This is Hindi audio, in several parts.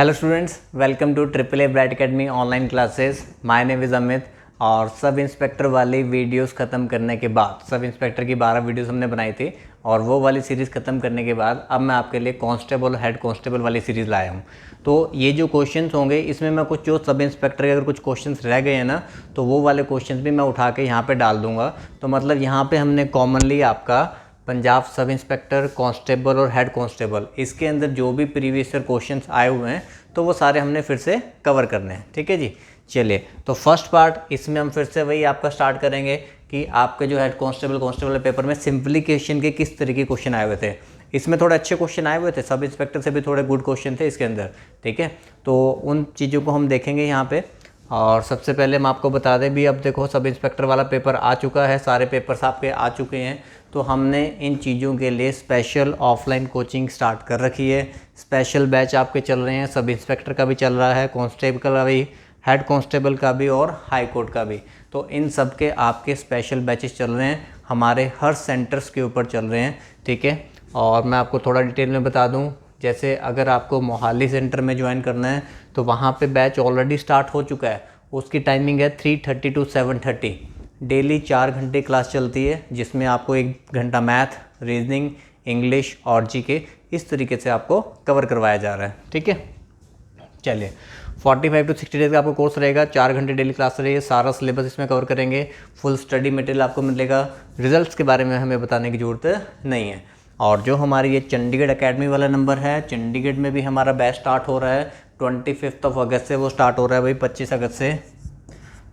Hello students, welcome to triple A bright academy online classes. My name is Amit. और सब इंस्पेक्टर वाली वीडियोस ख़त्म करने के बाद, सब इंस्पेक्टर की 12 वीडियोस हमने बनाई थी और वो वाली सीरीज़ ख़त्म करने के बाद अब मैं आपके लिए कांस्टेबल हेड कांस्टेबल वाली सीरीज़ लाया हूँ। तो ये जो क्वेश्चंस होंगे इसमें मैं कुछ जो सब इंस्पेक्टर के अगर कुछ क्वेश्चंस रह गए हैं ना, तो वो वाले क्वेश्चंस भी मैं उठा के यहाँ पर डाल दूँगा। तो मतलब यहाँ पर हमने कॉमनली आपका पंजाब सब इंस्पेक्टर, कांस्टेबल और हेड कांस्टेबल, इसके अंदर जो भी प्रीवियस ईयर क्वेश्चंस आए हुए हैं तो वो सारे हमने फिर से कवर करने हैं। ठीक है जी, चलिए। तो फर्स्ट पार्ट इसमें हम फिर से वही आपका स्टार्ट करेंगे कि आपके जो हेड कांस्टेबल पेपर में सिंप्लीकेशन के किस तरीके के क्वेश्चन आए हुए थे। इसमें थोड़े अच्छे क्वेश्चन आए हुए थे, सब इंस्पेक्टर से भी थोड़े गुड क्वेश्चन थे इसके अंदर। ठीक है, तो उन चीज़ों को हम देखेंगे यहाँ पे। और सबसे पहले हम आपको बता दें भी, अब देखो सब इंस्पेक्टर वाला पेपर आ चुका है, सारे पेपर्स आपके आ चुके हैं। तो हमने इन चीज़ों के लिए स्पेशल ऑफलाइन कोचिंग स्टार्ट कर रखी है। स्पेशल बैच आपके चल रहे हैं, सब इंस्पेक्टर का भी चल रहा है, कांस्टेबल का भी, हेड कांस्टेबल का भी और हाई कोर्ट का भी। तो इन सब के आपके स्पेशल बैचेस चल रहे हैं, हमारे हर सेंटर्स के ऊपर चल रहे हैं। ठीक है, और मैं आपको थोड़ा डिटेल में बता दूं, जैसे अगर आपको मोहाली सेंटर में ज्वाइन करना है तो वहाँ पे बैच ऑलरेडी स्टार्ट हो चुका है। उसकी टाइमिंग है 3:30 to 7:30। डेली 4 घंटे क्लास चलती है, जिसमें आपको 1 घंटा मैथ, रीजनिंग, इंग्लिश और जीके इस तरीके से आपको कवर करवाया जा रहा है। ठीक है, चलिए। 45 to 60 डेज़ का आपको कोर्स रहेगा, 4 घंटे डेली क्लास रहेगी, सारा सिलेबस इसमें कवर करेंगे, फुल स्टडी मटेरियल आपको मिलेगा। रिजल्ट्स के बारे में हमें बताने की ज़रूरत नहीं है। और जो हमारी ये चंडीगढ़ एकेडमी वाला नंबर है, चंडीगढ़ में भी हमारा बैच स्टार्ट हो रहा है 25 अगस्त से, वो स्टार्ट हो रहा है भाई 25 अगस्त से।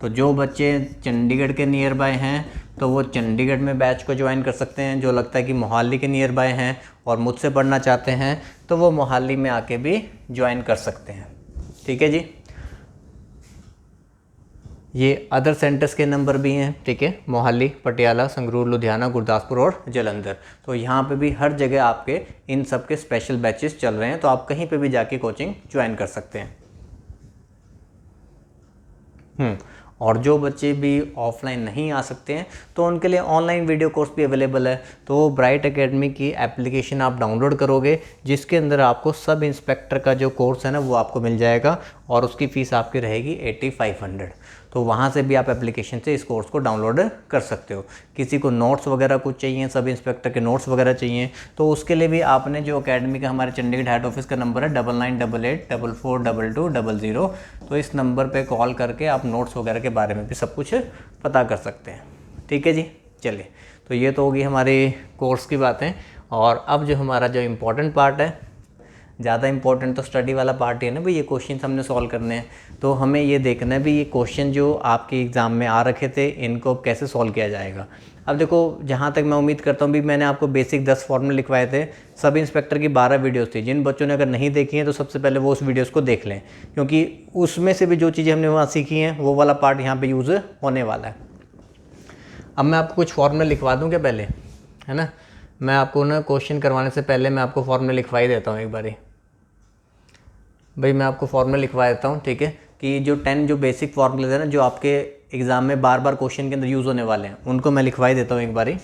तो जो बच्चे चंडीगढ़ के नियर बाय हैं तो वो चंडीगढ़ में बैच को ज्वाइन कर सकते हैं। जो लगता है कि मोहाली के नियर बाय हैं और मुझसे पढ़ना चाहते हैं तो वो मोहाली में आके भी ज्वाइन कर सकते हैं। ठीक है जी, ये अदर सेंटर्स के नंबर भी हैं। ठीक है, मोहाली, पटियाला, संगरूर, लुधियाना, गुरदासपुर और जालंधर। तो यहाँ पे भी हर जगह आपके इन सब के स्पेशल बैचेस चल रहे हैं, तो आप कहीं पे भी जाके कोचिंग ज्वाइन कर सकते हैं। और जो बच्चे भी ऑफलाइन नहीं आ सकते हैं तो उनके लिए ऑनलाइन वीडियो कोर्स भी अवेलेबल है। तो ब्राइट एकेडमी की एप्लीकेशन आप डाउनलोड करोगे, जिसके अंदर आपको सब इंस्पेक्टर का जो कोर्स है ना वो आपको मिल जाएगा और उसकी फ़ीस आपकी रहेगी 8500। तो वहाँ से भी आप एप्लीकेशन से इस कोर्स को डाउनलोड कर सकते हो। किसी को नोट्स वगैरह कुछ चाहिए, सब इंस्पेक्टर के नोट्स वगैरह चाहिए, तो उसके लिए भी आपने जो एकेडमी का हमारे चंडीगढ़ हेड ऑफिस का नंबर है 9988442200, तो इस नंबर पे कॉल करके आप नोट्स वगैरह के बारे में भी सब कुछ पता कर सकते हैं। ठीक है जी, चलिए। तो ये तो होगी हमारी कोर्स की बातें। और अब जो हमारा जो इम्पोर्टेंट पार्ट है, ज़्यादा इंपॉर्टेंट तो स्टडी वाला पार्ट है ना भाई, ये क्वेश्चन हमने सॉल्व करने हैं। तो हमें ये देखना है भी ये क्वेश्चन जो आपके एग्ज़ाम में आ रखे थे इनको कैसे सॉल्व किया जाएगा। अब देखो, जहाँ तक मैं उम्मीद करता हूँ भी, मैंने आपको बेसिक 10 फॉर्मूले लिखवाए थे। सब इंस्पेक्टर की 12 वीडियोस थी। जिन बच्चों ने अगर नहीं देखी हैं तो सबसे पहले वो उस वीडियोज़ को देख लें, क्योंकि उसमें से भी जो चीज़ें हमने वहाँ सीखी हैं वो वाला पार्ट यहाँ पर यूज़ होने वाला है। अब मैं आपको कुछ फॉर्मूले लिखवा दूँ क्या पहले, है ना। मैं आपको ना क्वेश्चन करवाने से पहले मैं आपको फॉर्मूले लिखवा ही देता हूँ एक बारी भाई। मैं आपको फॉर्मूला लिखवा देता हूँ, ठीक है, कि जो 10 जो बेसिक फार्मूले हैं ना, जो आपके एग्ज़ाम में बार बार क्वेश्चन के अंदर यूज़ होने वाले हैं, उनको मैं लिखवा ही देता हूँ एक बारी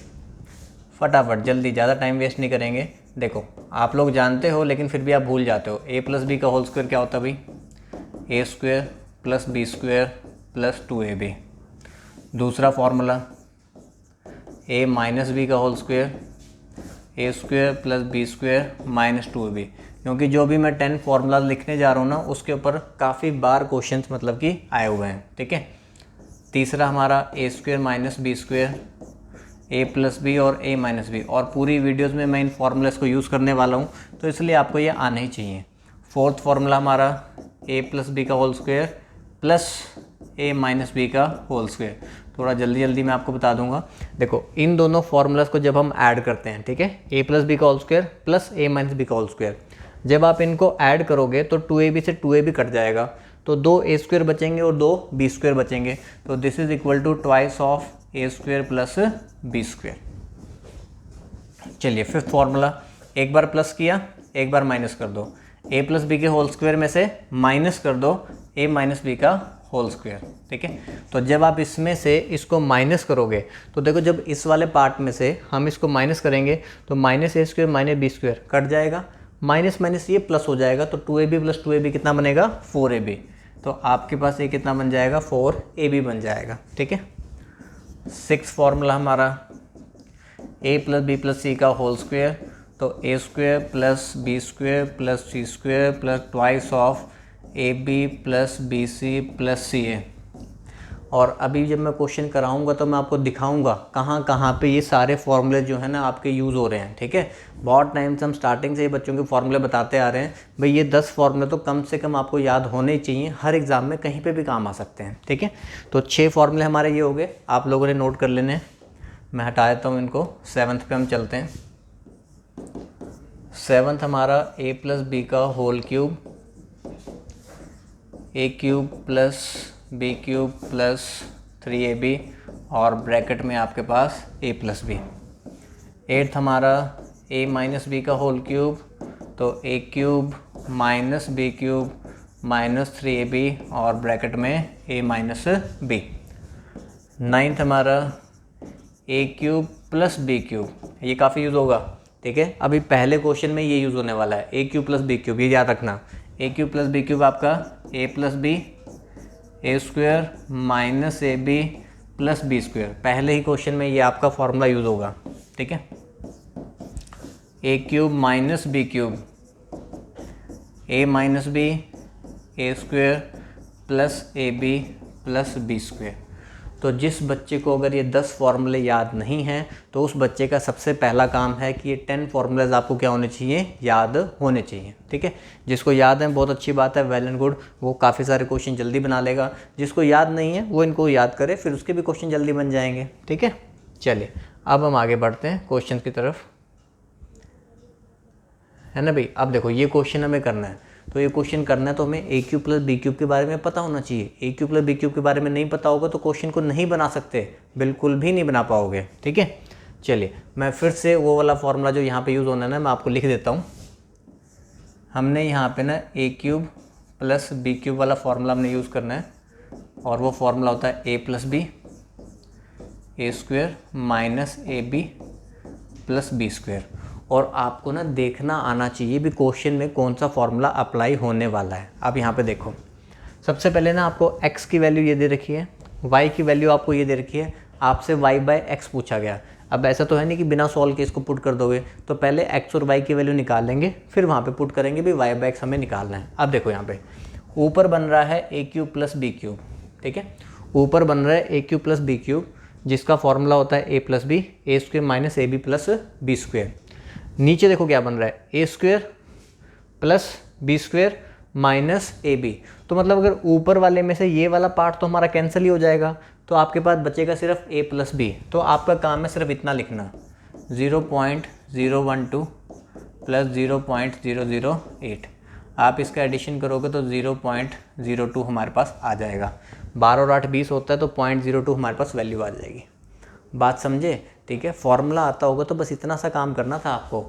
फटाफट, जल्दी, ज़्यादा टाइम वेस्ट नहीं करेंगे। देखो, आप लोग जानते हो लेकिन फिर भी आप भूल जाते हो। a+b का होल स्क्वायर क्या होता है भाई? a² + b² + 2ab। दूसरा फार्मूला a-b का whole square a² + b² - 2ab। क्योंकि जो भी मैं 10 फार्मूला लिखने जा रहा हूँ ना, उसके ऊपर काफ़ी बार क्वेश्चंस मतलब कि आए हुए हैं। ठीक है, तीसरा हमारा a² - b², a+b और a-b, और पूरी वीडियोस में मैं इन फार्मूलास को यूज़ करने वाला हूँ, तो इसलिए आपको ये आना ही चाहिए। फोर्थ फार्मूला हमारा a+b का होल स्क्वायर प्लस a-b का होल स्क्वायर। थोड़ा जल्दी मैं आपको बता दूंगा। देखो, इन दोनों फार्मूलास को जब हम ऐड करते हैं, ठीक है, a+b का होल स्क्वायर प्लस a-b का होल स्क्वायर, जब आप इनको ऐड करोगे तो 2ab से 2ab कट जाएगा, तो 2 a² बचेंगे और 2 b² बचेंगे। तो this is equal to twice of a² + b²। चलिए, फिफ्थ फार्मूला, एक बार प्लस किया, एक बार माइनस कर दो। a+b के होल स्क्वायर में से माइनस कर दो a-b का होल स्क्वायर। ठीक है, तो जब आप इसमें से इसको माइनस करोगे तो देखो, जब इस वाले पार्ट में से हम इसको माइनस करेंगे तो -a² - b² कट जाएगा, माइनस माइनस ये प्लस हो जाएगा, तो 2ab प्लस 2ab कितना बनेगा 4ab। तो आपके पास ये कितना बन जाएगा 4ab बन जाएगा। ठीक है, 6 फॉर्मूला हमारा a plus B plus C का होल स्क्वायर, तो a square plus B square plus C square plus twice of ab plus B C plus C A. और अभी जब मैं क्वेश्चन कराऊंगा तो मैं आपको दिखाऊंगा कहाँ कहाँ पे ये सारे फॉर्मूले जो है ना आपके यूज़ हो रहे हैं। ठीक है, बहुत टाइम से हम स्टार्टिंग से ही बच्चों के फॉर्मूले बताते आ रहे हैं। भाई ये 10 फॉर्मूले तो कम से कम आपको याद होने ही चाहिए, हर एग्ज़ाम में कहीं पे भी काम आ सकते हैं। ठीक है, तो 6 फॉर्मूले हमारे ये हो गए, आप लोगों ने नोट कर लेने हैं। मैं हटा देता हूँ इनको, 7th पे हम चलते हैं। 7th हमारा a प्लस बी का whole cube, a cube plus B cube plus 3ab और ब्रैकेट में आपके पास a प्लस बी। 8th हमारा a माइनस बी का होल क्यूब, तो a cube minus B cube minus 3ab और ब्रैकेट में a माइनस बी। 9th हमारा a cube plus B cube, ये काफ़ी यूज़ होगा। ठीक है, अभी पहले क्वेश्चन में ये यूज़ होने वाला है, a cube plus B cube, ये याद रखना। a cube plus B cube आपका a plus B, A square minus A B plus B square, पहले ही क्वेश्चन में ये आपका फॉर्मूला यूज़ होगा। ठीक है, A cube minus B cube, A minus B A square plus A B plus B square. तो जिस बच्चे को अगर ये 10 फार्मूले याद नहीं हैं तो उस बच्चे का सबसे पहला काम है कि ये 10 फार्मूलाज आपको क्या होने चाहिए, याद होने चाहिए। ठीक है, जिसको याद है बहुत अच्छी बात है, वेल एंड गुड, वो काफ़ी सारे क्वेश्चन जल्दी बना लेगा। जिसको याद नहीं है वो इनको याद करे, फिर उसके भी क्वेश्चन जल्दी बन जाएंगे। ठीक है, चलिए अब हम आगे बढ़ते हैं क्वेश्चन की तरफ, है ना भाई। अब देखो ये क्वेश्चन हमें करना है, तो ये क्वेश्चन करना है तो हमें ए क्यूब प्लस बी क्यूब के बारे में पता होना चाहिए। ए क्यूब प्लस बी क्यूब के बारे में नहीं पता होगा तो क्वेश्चन को नहीं बना सकते, बिल्कुल भी नहीं बना पाओगे। ठीक है, चलिए मैं फिर से वो वाला फॉर्मूला जो यहाँ पे यूज़ होना है ना, मैं आपको लिख देता हूँ। हमने यहाँ पे ना A cube plus B cube वाला फॉर्मूला हमने यूज़ करना है, और वो फॉर्मूला होता है A plus B A square minus A B plus B square. और आपको ना देखना आना चाहिए भी क्वेश्चन में कौन सा फॉर्मूला अप्लाई होने वाला है। अब यहाँ पे देखो, सबसे पहले ना आपको x की वैल्यू ये दे रखी है, y की वैल्यू आपको ये दे रखी है, आपसे y बाय x पूछा गया। अब ऐसा तो है नहीं कि बिना सॉल्व के इसको पुट कर दोगे, तो पहले x और y की वैल्यू निकाल लेंगे, फिर वहाँ पे पुट करेंगे भी y बाय x हमें निकालना है। अब देखो यहाँ पे ऊपर बन रहा है A cube plus B cube. ठीक है, ऊपर बन रहा है A cube plus B cube, जिसका फॉर्मूला होता है A plus B A square minus A B plus B square. नीचे देखो क्या बन रहा है, A square plus B square minus A B. तो मतलब अगर ऊपर वाले में से ये वाला पार्ट तो हमारा कैंसिल ही हो जाएगा, तो आपके पास बचेगा सिर्फ ए प्लस बी। तो आपका काम है सिर्फ इतना लिखना, 0.012 प्लस 0.008। आप इसका एडिशन करोगे तो 0.02 हमारे पास आ जाएगा। 12 और 8 20 होता है, तो 0.02 हमारे पास वैल्यू आ जाएगी। बात समझे? ठीक है, फॉर्मूला आता होगा तो बस इतना सा काम करना था आपको।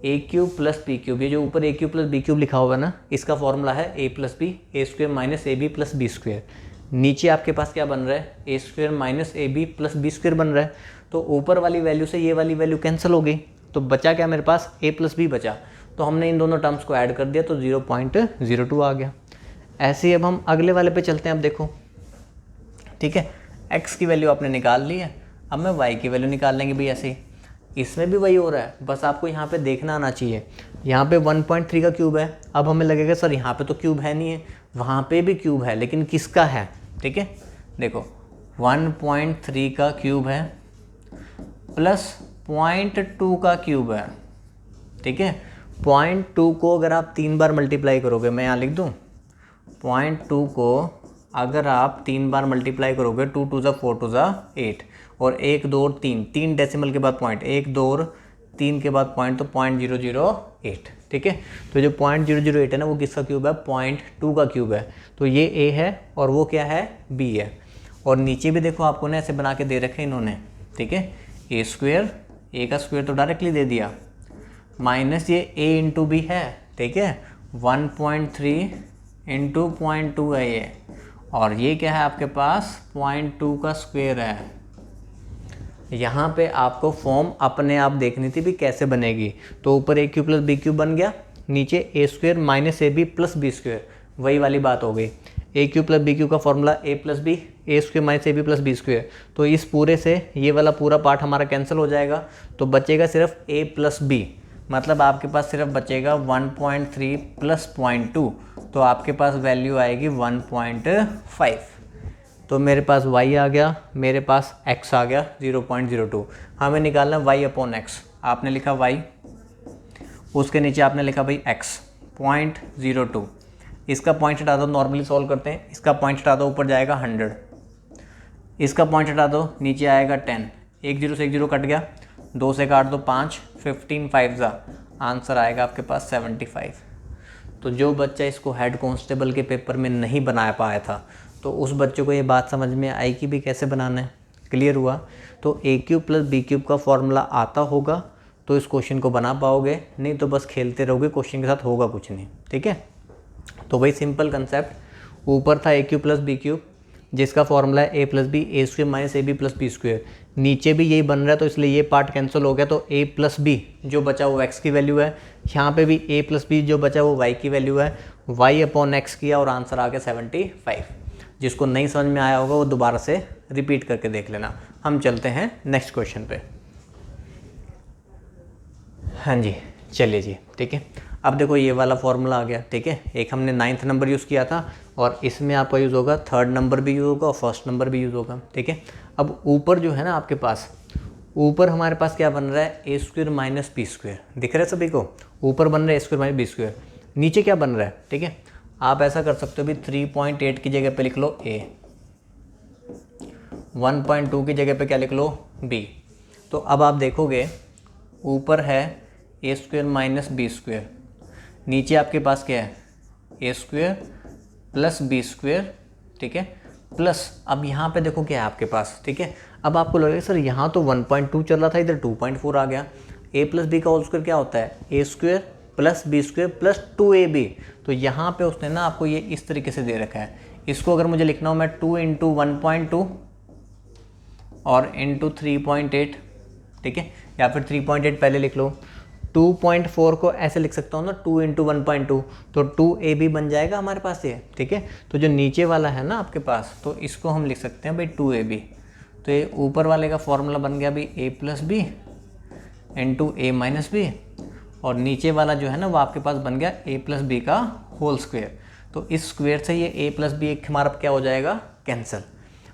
A cube plus B cube, ये जो ऊपर A cube plus B cube लिखा होगा ना, इसका फॉर्मूला है A plus B A square minus A B plus B square. नीचे आपके पास क्या बन रहा है, A square minus A B plus B square बन रहा है। तो ऊपर वाली वैल्यू से ये वाली वैल्यू कैंसिल हो गई, तो बचा क्या मेरे पास, ए प्लस बी बचा। तो हमने इन दोनों टर्म्स को ऐड कर दिया तो 0.02 आ गया। ऐसे ही अब हम अगले वाले पे चलते हैं। अब देखो, ठीक है, x की वैल्यू आपने निकाल ली है, अब मैं y की वैल्यू निकाल लेंगे भी ऐसे ही। इसमें भी वही हो रहा है, बस आपको यहाँ पे देखना आना चाहिए। यहाँ पे 1.3 का क्यूब है, अब हमें लगेगा सर यहाँ पे तो क्यूब है नहीं है, वहाँ पे भी क्यूब है, लेकिन किसका है। ठीक है, देखो 1.3 का क्यूब है प्लस 0.2 का क्यूब है। ठीक है, 0.2 को अगर आप 3 बार मल्टीप्लाई करोगे, मैं यहाँ लिख दूँ 0.2 को अगर आप 3 बार मल्टीप्लाई करोगे, 2 2 ज़ा 4 2 ज़ा 8 और 1 2 और 3 डेसिमल के बाद पॉइंट, 1 2 और 3 के बाद पॉइंट, तो 0.008। ठीक है, तो जो 0.008 है ना, वो किसका क्यूब है, 0.2 का क्यूब है। तो ये a है और वो क्या है, b है। और नीचे भी देखो आपको ना ऐसे बना के दे रखे इन्होंने। ठीक है, ए स्क्वायर, ए का स्क्वायर तो डायरेक्टली दे दिया, माइनस ये a इंटू बी है। ठीक है, 1.3 इंटू 0.2 है ये, और ये क्या है आपके पास 0.2 का स्क्वायर है। यहाँ पे आपको फॉर्म अपने आप देखनी थी भी कैसे बनेगी। तो ऊपर A cube plus B cube बन गया, नीचे A square minus A B plus B square, वही वाली बात हो गई। A cube plus B cube का formula A plus B, A square minus A B plus B square. तो इस पूरे से ये वाला पूरा पार्ट हमारा कैंसिल हो जाएगा, तो बचेगा सिर्फ ए प्लस बी, मतलब आपके पास सिर्फ बचेगा 1.3 प्लस 0.2, तो आपके पास वैल्यू आएगी 1.5। तो मेरे पास y आ गया, मेरे पास x आ गया 0.02। हमें निकालना y अपॉन x। आपने लिखा y, उसके नीचे आपने लिखा भाई x 0.02। इसका पॉइंट हटा दो, नॉर्मली सॉल्व करते हैं, इसका पॉइंट हटा दो, ऊपर जाएगा 100, इसका पॉइंट हटा दो, नीचे आएगा 10, एक जीरो से एक जीरो कट गया, 2 से काट दो 5, 15 5 जा, आंसर आएगा आपके पास 75। तो जो बच्चा इसको हेड कांस्टेबल के पेपर में नहीं बना पाया था, तो उस बच्चे को ये बात समझ में आई कि भी कैसे बनाना है, क्लियर हुआ। तो ए क्यूब प्लस बी क्यूब का फॉर्मूला आता होगा तो इस क्वेश्चन को बना पाओगे, नहीं तो बस खेलते रहोगे, क्वेश्चन के साथ होगा कुछ नहीं, ठीक है। तो वही सिंपल कंसेप्ट, ऊपर था A cube plus B cube जिसका फॉर्मूला है A plus B A square minus A B plus B square, नीचे भी यही बन रहा है तो इसलिए ये पार्ट कैंसिल हो गया, तो ए प्लस बी जो बचा वो एक्स की वैल्यू है, यहाँ पे भी ए प्लस बी जो बचा वो वाई की वैल्यू है, वाई अपॉन एक्स किया और आंसर आ गया 75। जिसको नहीं समझ में आया होगा वो दोबारा से रिपीट करके देख लेना। हम चलते हैं नेक्स्ट क्वेश्चन पे। हाँ जी चलिए जी, ठीक है। अब देखो ये वाला फॉर्मूला आ गया, ठीक है। एक हमने 9th नंबर यूज़ किया था और इसमें आपका यूज़ होगा 3rd नंबर भी यूज़ होगा और 1st नंबर भी यूज़ होगा, ठीक है। अब ऊपर जो है ना आपके पास, ऊपर हमारे पास क्या बन रहा है, A square minus B square, दिख रहा है सभी को, ऊपर बन रहा है A square minus B square, नीचे क्या बन रहा है, ठीक है। आप ऐसा कर सकते हो भी 3.8 की जगह पे लिख लो ए, 1.2 की जगह पे क्या लिख लो बी। तो अब आप देखोगे ऊपर है A square minus B square, नीचे आपके पास क्या है A square plus B square, ठीक है, प्लस अब यहाँ पे देखो क्या है आपके पास, ठीक है। अब आपको लगेगा सर यहाँ तो 1.2 चल रहा था, इधर 2.4 आ गया। ए प्लस बी का होल स्क्वायर क्या होता है, A square plus B square plus 2ab। तो यहाँ पे उसने ना आपको ये इस तरीके से दे रखा है, इसको अगर मुझे लिखना हो मैं 2 × 1.2 और इंटू 3.8, ठीक है, या फिर 3.8 पहले लिख लो, 2.4 को ऐसे लिख सकता हूँ ना 2 × 1.2, तो 2ab बन जाएगा हमारे पास ये, ठीक है। तो जो नीचे वाला है ना आपके पास, तो इसको हम लिख सकते हैं भाई 2ab। तो ये ऊपर वाले का फॉर्मूला बन गया भाई a plus B into A minus B, और नीचे वाला जो है ना वो आपके पास बन गया a प्लस बी का होल स्क्वायर। तो इस स्क्वायर से ये a प्लस बी एक हमारा क्या हो जाएगा, कैंसिल।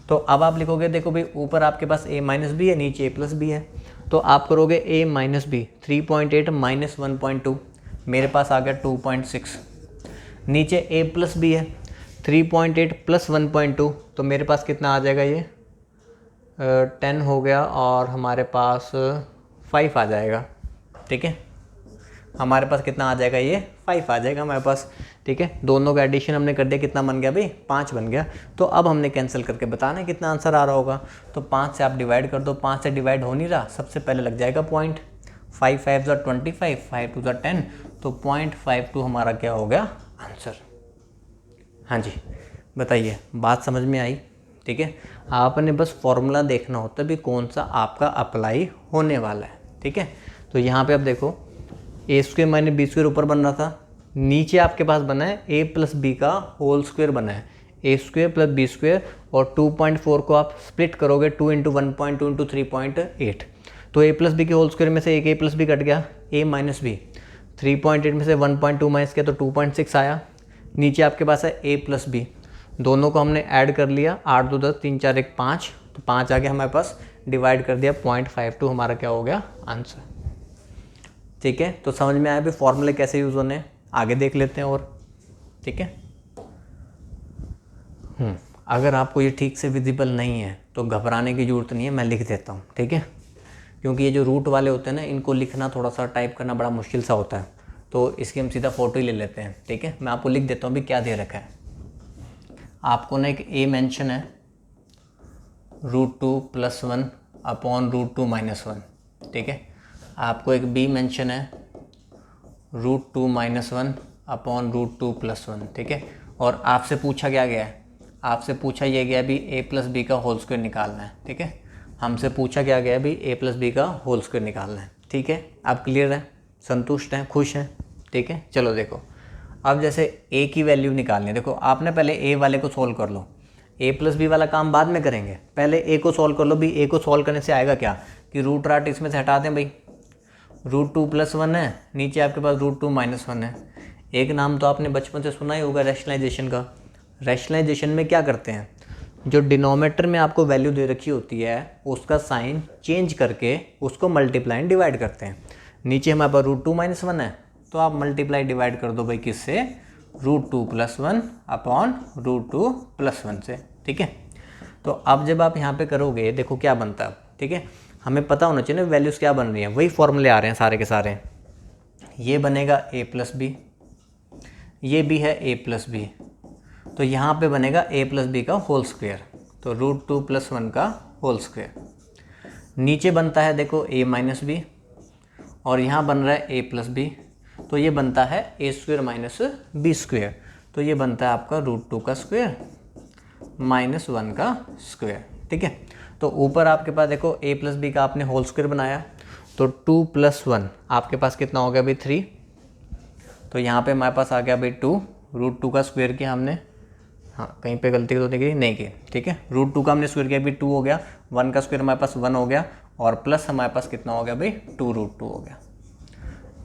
तो अब आप लिखोगे, देखो भाई ऊपर आपके पास a माइनस बी है, नीचे a प्लस बी है, तो आप करोगे a माइनस बी 3.8 माइनस 1.2, मेरे पास आ गया 2.6। नीचे a प्लस बी है 3.8 प्लस 1.2, तो मेरे पास कितना आ जाएगा, ये 10 हो गया और हमारे पास 5 आ जाएगा, ठीक है। हमारे पास कितना आ जाएगा, ये 5 आ जाएगा हमारे पास, ठीक है। दोनों का एडिशन हमने कर दिया, कितना बन गया भाई 5 बन गया। तो अब हमने कैंसिल करके बताना है कितना आंसर आ रहा होगा। तो 5 से आप डिवाइड कर दो, 5 से डिवाइड हो नहीं रहा, सबसे पहले लग जाएगा पॉइंट, 5 5 25, 5 2 10, तो 0.52 हमारा क्या हो गया आंसर। हाँ जी बताइए, बात समझ में आई, ठीक है। आपने बस फॉर्मूला देखना होता है भी कौन सा आपका अप्लाई होने वाला है, ठीक है। तो यहाँ पे अब देखो ए स्क्वायर माइनस बी स्क्वायर ऊपर बन रहा था, नीचे आपके पास बना है ए प्लस बी का होल स्क्वायर बना है, A square plus B square, और 2.4 को आप स्प्लिट करोगे 2 × 1.2 × 3.8, तो ए प्लस बी के होल स्क्वायर में से एक ए प्लस बी कट गया, ए माइनस बी, 3.8 में से 1.2 माइनस किया तो 2.6 आया। नीचे आपके पास है ए प्लस बी, दोनों को हमने ऐड कर लिया, 8 2 10 3 4 1 5, तो 5 आ गया हमारे पास, डिवाइड कर दिया 0.52 हमारा क्या हो गया आंसर, ठीक है। तो समझ में आया भी फॉर्मूले कैसे यूज़ होने, आगे देख लेते हैं और, ठीक है। अगर आपको ये ठीक से विजिबल नहीं है तो घबराने की ज़रूरत नहीं है, मैं लिख देता हूँ, ठीक है। क्योंकि ये जो रूट वाले होते हैं ना, इनको लिखना थोड़ा सा टाइप करना बड़ा मुश्किल सा होता है, तो इसकी हम सीधा फ़ोटो ही ले लेते हैं, ठीक है। मैं आपको लिख देता हूँ भी क्या दे रखा है। आपको ना एक ए मेंशन है √2 + 1 अपॉन √2 - 1, ठीक है। आपको एक बी मेंशन है √2 - 1 अपॉन √2 + 1, ठीक है। और आपसे पूछा क्या गया है, आपसे पूछा यह गया भी a प्लस बी का होल स्क्वायर निकालना है, ठीक है। हमसे पूछा क्या गया भी a प्लस बी का होल स्क्वायर निकालना है, ठीक है। आप क्लियर हैं, संतुष्ट हैं, खुश हैं, ठीक है। चलो देखो, अब जैसे a की वैल्यू निकालनी है, देखो आपने पहले a वाले को सोल्व कर लो, a प्लस बी वाला काम बाद में करेंगे, पहले a को सोल्व कर लो। भी a को सोल्व करने से आएगा क्या कि रूट राट इसमें से हटा दें भाई, √2 + 1 है, नीचे आपके पास √2 - 1 है। एक नाम तो आपने बचपन से सुना ही होगा रैशनलाइजेशन का। रैशनलाइजेशन में क्या करते हैं, जो डिनोमिनेटर में आपको वैल्यू दे रखी होती है उसका साइन चेंज करके उसको मल्टीप्लाई एंड डिवाइड करते हैं। नीचे हमारे पास √2 - 1 है, तो आप मल्टीप्लाई डिवाइड कर दो भाई किससे, √2 + 1 अपॉन √2 + 1 से, ठीक है। तो अब जब आप यहाँ पे करोगे देखो क्या बनता है, ठीक है। हमें पता होना चाहिए ना वैल्यूज़ क्या बन रही हैं, वही फॉर्मूले आ रहे हैं सारे के सारे। ये बनेगा a + b, ये भी है a + b, तो यहाँ पे बनेगा a + b का होल स्क्वायर, तो √2 + 1 का होल स्क्वायर। नीचे बनता है देखो a - b, और यहाँ बन रहा है a + b, तो ये बनता है a² - b², तो ये बनता है आपका √2 का स्क्वायर -1 का स्क्वायर, ठीक है। तो ऊपर आपके पास देखो a + b का आपने होल स्क्वायर बनाया, तो 2 + 1 आपके पास कितना हो गया भाई 3, तो यहाँ पे हमारे पास आ गया भाई 2, √2 का स्क्वायर किया हमने, हाँ कहीं पे गलती तो नहीं की, ठीक है। √2 का हमने स्क्वायर किया भाई 2 हो गया, 1 का स्क्वायर हमारे पास 1 हो गया, और प्लस हमारे पास कितना हो गया भाई 2√2 हो गया।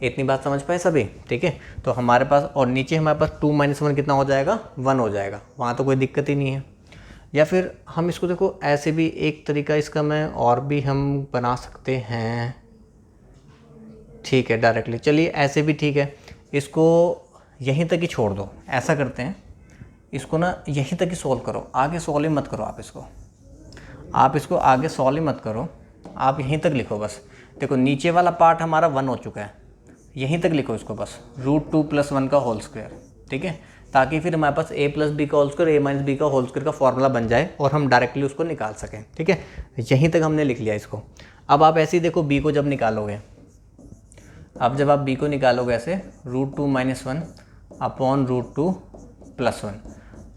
इतनी बात समझ पाए सभी, ठीक है। तो हमारे पास, और नीचे हमारे पास 2 - 1 कितना हो जाएगा, 1 हो जाएगा, वहाँ तो कोई दिक्कत ही नहीं है। या फिर हम इसको देखो ऐसे भी एक तरीका इसका मैं और भी हम बना सकते हैं, ठीक है डायरेक्टली, चलिए ऐसे भी ठीक है। इसको यहीं तक ही छोड़ दो, ऐसा करते हैं इसको ना यहीं तक ही सॉल्व करो, आगे सॉल्व ही मत करो आप इसको आगे सॉल्व ही मत करो, आप यहीं तक लिखो बस। देखो नीचे वाला पार्ट हमारा 1 हो चुका है, यहीं तक लिखो इसको बस, √2 + 1 का होल स्क्वायर, ठीक है, ताकि फिर हमारे पास a + b का होल स्क्वायर a - b का होल स्क्वायर का फॉर्मूला बन जाए और हम डायरेक्टली उसको निकाल सकें, ठीक है। यहीं तक हमने लिख लिया इसको। अब आप ऐसे ही देखो b को जब निकालोगे, अब जब आप b को निकालोगे ऐसे, √2 - 1 upon √2 + 1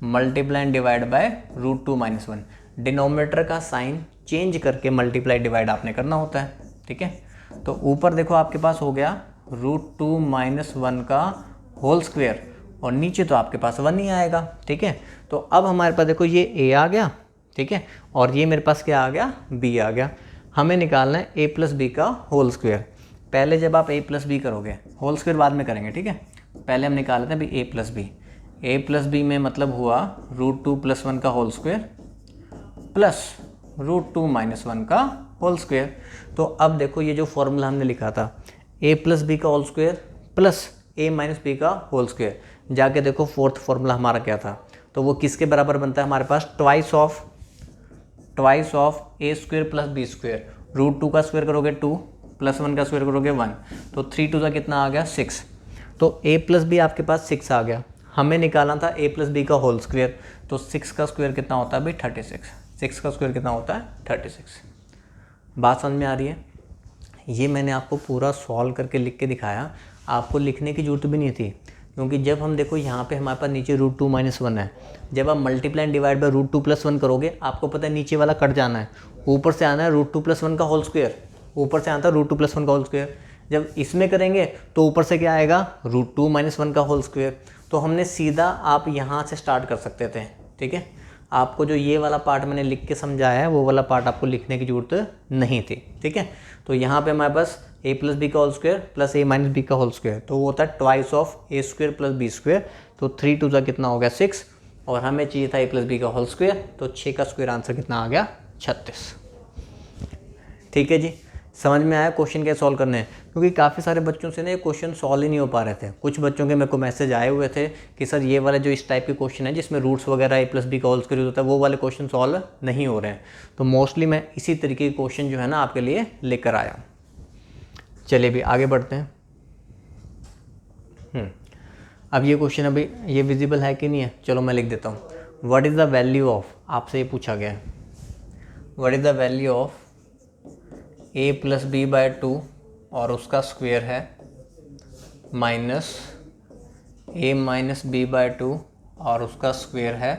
multiply and divide by √2 - 1, denominator का साइन चेंज करके मल्टीप्लाई डिवाइड आपने करना होता है, ठीक है। तो ऊपर देखो आपके पास हो गया √2 - 1 का होल स्क्वायर, और नीचे तो आपके पास 1 ही आएगा, ठीक है। तो अब हमारे पास देखो ये a आ गया, ठीक है, और ये मेरे पास क्या आ गया, b आ गया। हमें निकालना है a + b का होल स्क्वायर। पहले जब आप a + b करोगे, होल स्क्वायर बाद में करेंगे, ठीक है, पहले हम निकाल लेते हैं भाई a + b। a + b में मतलब हुआ √2 + 1 का होल स्क्वायर प्लस √2 - 1 का होल स्क्वायर। तो अब देखो ये जो फॉर्मूला हमने लिखा था, a + b का whole square plus a - b का होल स्क्वायर, जाके देखो फोर्थ फॉर्मूला हमारा क्या था, तो वो किसके बराबर बनता है हमारे पास, ट्वाइस ऑफ a² + b²। √2 का स्क्वायर करोगे 2, + 1 का स्क्वायर करोगे 1, तो 3 × 2 कितना आ गया 6, तो a + b आपके पास 6 आ गया। हमें निकालना था a + b का होल स्क्वायर, तो 6 का स्क्वायर कितना होता है भाई 36, 6 का स्क्वायर कितना होता है 36। बात समझ में आ रही है। ये मैंने आपको पूरा सॉल्व करके लिख के दिखाया, आपको लिखने की ज़रूरत भी नहीं थी, क्योंकि जब हम देखो यहाँ पे हमारे पास नीचे √2 - 1 है, जब आप मल्टीप्लाई एंड डिवाइड बाय √2 + 1 करोगे, आपको पता है नीचे वाला कट जाना है, ऊपर से आना है √2 + 1 का होल स्क्वायर, ऊपर से आता है √2 + 1 का होल स्क्वायर। जब इसमें करेंगे तो ऊपर से क्या आएगा, √2 - 1 का होल स्क्वायर। तो हमने सीधा आप यहाँ से स्टार्ट कर सकते थे, ठीक है। आपको जो ये वाला पार्ट मैंने लिख के समझाया है, वो वाला पार्ट आपको लिखने की ज़रूरत नहीं थी, ठीक है। तो यहाँ पे हमारे पास a + b का whole square plus a - b का होल स्क्वायर, तो वो होता है ट्वाइस ऑफ a² + b²। तो 3 × 2 कितना हो गया 6, और हमें चाहिए था a + b का होल स्क्वायर, तो 6 का स्क्वायर आंसर कितना आ गया 36। ठीक है जी, समझ में आया क्वेश्चन कैसे सॉल्व करने हैं, क्योंकि काफ़ी सारे बच्चों से ना ये क्वेश्चन सॉल्व ही नहीं हो पा रहे थे। कुछ बच्चों के मेरे को मैसेज आए हुए थे कि सर ये वाला जो इस टाइप के क्वेश्चन है जिसमें रूट्स वगैरह a + b का होल स्क्वायर होता है, वो वाले क्वेश्चन सॉल्व नहीं हो रहे हैं। तो मोस्टली मैं इसी तरीके के क्वेश्चन जो है ना आपके लिए लेकर आया हूँ। चलिए भी आगे बढ़ते हैं। अब ये क्वेश्चन अभी ये विजिबल है कि नहीं है, चलो मैं लिख देता हूँ। What is the value of, आपसे ये पूछा गया है, what is the value of a + b/2 और उसका स्क्वायर है माइनस a - b/2 और उसका स्क्वायर है,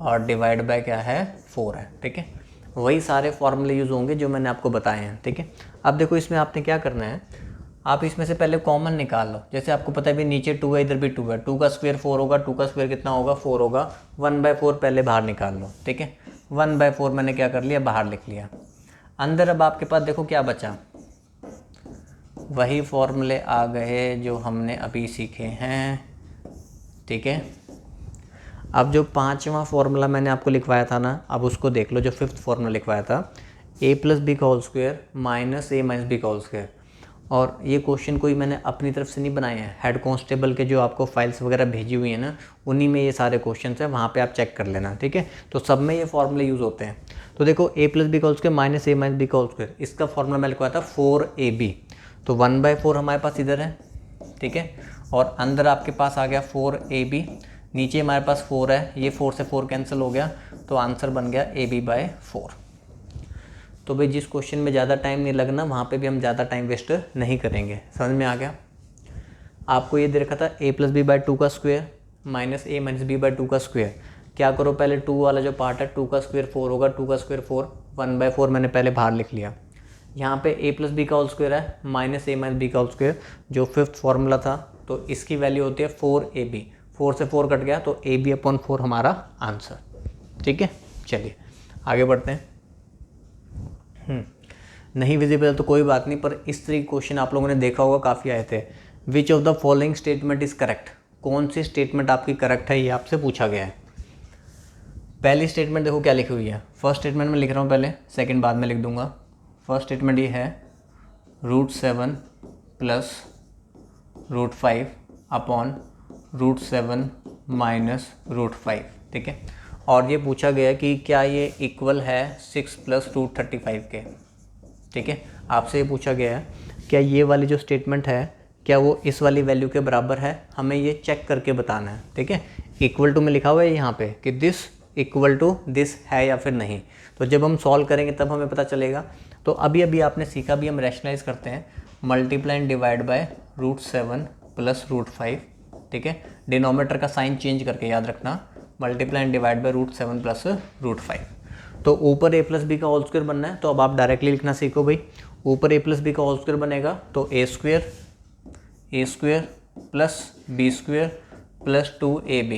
और डिवाइड बाय क्या है 4 है, ठीक है। वही सारे फॉर्मूले यूज़ होंगे जो मैंने आपको बताए हैं, ठीक है। अब देखो इसमें आपने क्या करना है, आप इसमें से पहले कॉमन निकाल लो। जैसे आपको पता है भी नीचे 2 है, इधर भी 2 है, 2 का स्क्वायर 4 होगा, 2 का स्क्वायर कितना होगा 4 होगा। 1/4 पहले बाहर निकाल लो, ठीक है। 1/4 मैंने क्या कर लिया, बाहर लिख लिया। अंदर अब आपके पास देखो क्या बचा, वही फॉर्मूले आ गए जो हमने अभी सीखे हैं, ठीक है। अब जो 5वां फॉर्मूला मैंने आपको लिखवाया था ना, अब उसको देख लो, जो 5th फॉर्मूला लिखवाया था, a + b का whole square minus a - b का होल स्क्वायर। और ये क्वेश्चन कोई मैंने अपनी तरफ से नहीं बनाए हैं, हेड कांस्टेबल के जो आपको फाइल्स वगैरह भेजी हुई है ना, उन्हीं में ये सारे क्वेश्चन हैं, वहाँ पे आप चेक कर लेना, ठीक है। तो सब में ये फॉर्मूले यूज़ होते हैं। तो देखो a + b का whole square minus a - b का होल स्क्वायर, इसका फॉर्मूला मैं लिखवाया था 4ab। तो 1/4 हमारे पास इधर है, ठीक है। और अंदर आपके पास आ गया 4ab, नीचे हमारे पास 4 है, ये 4 से 4 कैंसिल हो गया, तो आंसर बन गया ab/4। तो भाई जिस क्वेश्चन में ज़्यादा टाइम नहीं लगना, वहाँ पे भी हम ज़्यादा टाइम वेस्ट नहीं करेंगे। समझ में आ गया। आपको ये दे रखा था a + b/2 का स्क्वायर माइनस a - b/2 का स्क्वायर। क्या करो, पहले 2 वाला जो पार्ट है, 2 का स्क्वायर 4 होगा, 2 का स्क्वायर 4, 1/4 मैंने पहले बाहर लिख लिया। यहाँ पे a + b का होल स्क्वायर है माइनस a - b का होल स्क्वायर, जो 5th फॉर्मूला था, तो इसकी वैल्यू होती है 4ab। 4 से 4 कट गया, तो ab/4 हमारा आंसर, ठीक है। चलिए आगे बढ़ते हैं। नहीं विजिबल तो कोई बात नहीं, पर इस तरह क्वेश्चन आप लोगों ने देखा होगा, काफ़ी आए थे। Which of the following statement is correct, कौन सी स्टेटमेंट आपकी करेक्ट है, ये आपसे पूछा गया है। पहली स्टेटमेंट देखो क्या लिखी हुई है। फर्स्ट स्टेटमेंट में लिख रहा हूँ पहले, सेकंड बाद में लिख दूंगा। फर्स्ट स्टेटमेंट ये है √7 + √5 अपॉन √7 माइनस √5, ठीक है। और ये पूछा गया कि क्या ये इक्वल है 6 + √35 के, ठीक है। आपसे ये पूछा गया है क्या ये वाली जो स्टेटमेंट है, क्या वो इस वाली वैल्यू के बराबर है, हमें ये चेक करके बताना है, ठीक है। इक्वल टू में लिखा हुआ है यहाँ पे कि दिस इक्वल टू दिस है या फिर नहीं। तो जब हम सॉल्व करेंगे तब हमें पता चलेगा। तो अभी अभी आपने सीखा भी, हम रैशनलाइज करते हैं, मल्टीप्लाई एंड डिवाइड बाय √7 + √5, ठीक है। डिनोमिनेटर का साइन चेंज करके याद रखना, मल्टीप्लाई एंड डिवाइड बाय √7 + √5। तो ऊपर a + b का होल स्क्वायर बनना है, तो अब आप डायरेक्टली लिखना सीखो भाई। ऊपर a + b का होल स्क्वायर बनेगा तो a² + b² + 2ab,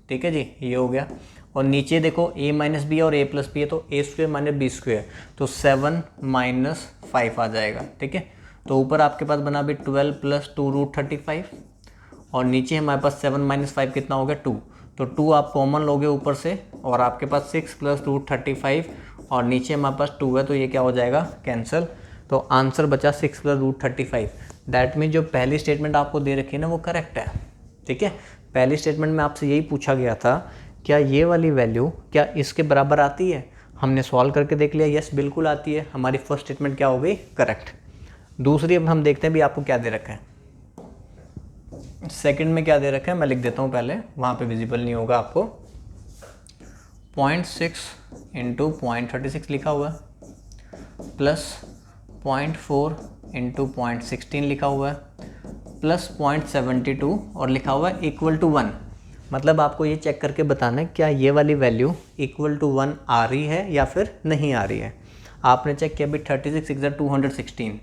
ठीक है जी, ये हो गया। और नीचे देखो a - b और a + b है, तो a² - b², तो 7 - 5 आ जाएगा, ठीक है। तो ऊपर आपके पास बना भी 12 + 2√35, और नीचे हमारे पास 7 - 5 कितना हो गया 2। तो 2 आप कॉमन लोगे ऊपर से, और आपके पास 6 + √35, और नीचे हमारे पास 2 है, तो ये क्या हो जाएगा कैंसिल। तो आंसर बचा 6 + √35। दैट मीन जो पहली स्टेटमेंट आपको दे रखी है ना, वो करेक्ट है, ठीक है। पहली स्टेटमेंट में आपसे यही पूछा गया था, क्या ये वाली वैल्यू क्या इसके बराबर आती है। हमने सॉल्व करके देख लिया, यस बिल्कुल आती है। हमारी फर्स्ट स्टेटमेंट क्या हो गई, करेक्ट। दूसरी अब हम देखते हैं भी आपको क्या दे रखा है। सेकंड में क्या दे रखा है मैं लिख देता हूँ पहले, वहाँ पे विजिबल नहीं होगा आपको। 0.6 × 0.36 लिखा हुआ है, प्लस 0.4 × 0.16 लिखा हुआ है, प्लस 0.72 और लिखा हुआ है इक्वल टू 1। मतलब आपको ये चेक करके बताना है क्या ये वाली वैल्यू इक्वल टू 1 आ रही है या फिर नहीं आ रही है। आपने चेक किया अभी 36 × 216।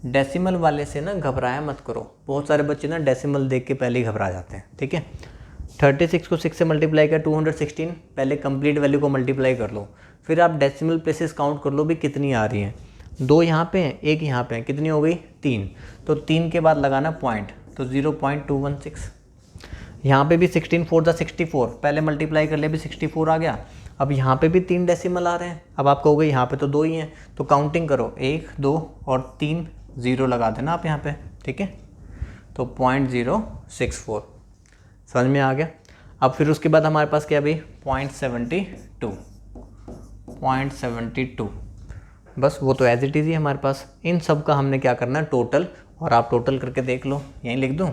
डेसिमल वाले से ना घबराया मत करो, बहुत सारे बच्चे ना डेसिमल देख के पहले ही घबरा जाते हैं, ठीक है। 36 को 6 से मल्टीप्लाई कर 216, पहले कंप्लीट वैल्यू को मल्टीप्लाई कर लो, फिर आप डेसिमल प्लेसेस काउंट कर लो भी कितनी आ रही हैं। 2 यहाँ पे हैं, 1 यहाँ पे है, कितनी हो गई 3। तो 3 के बाद लगाना पॉइंट, तो 0.216। यहाँ पे भी 16 4 × 64, पहले मल्टीप्लाई कर ले भी 64 आ गया। अब यहाँ पे भी 3 डेसिमल आ रहे हैं। अब आप कहोगे यहाँ पे तो 2 ही हैं, तो काउंटिंग करो 1 2 और 3 0 लगा देना आप यहाँ पे, ठीक है। तो 0.064 समझ में आ गया। अब फिर उसके बाद हमारे पास क्या भी 0.72, बस वो तो एज इट इज़ ही हमारे पास। इन सब का हमने क्या करना है टोटल, और आप टोटल करके देख लो, यहीं लिख दूँ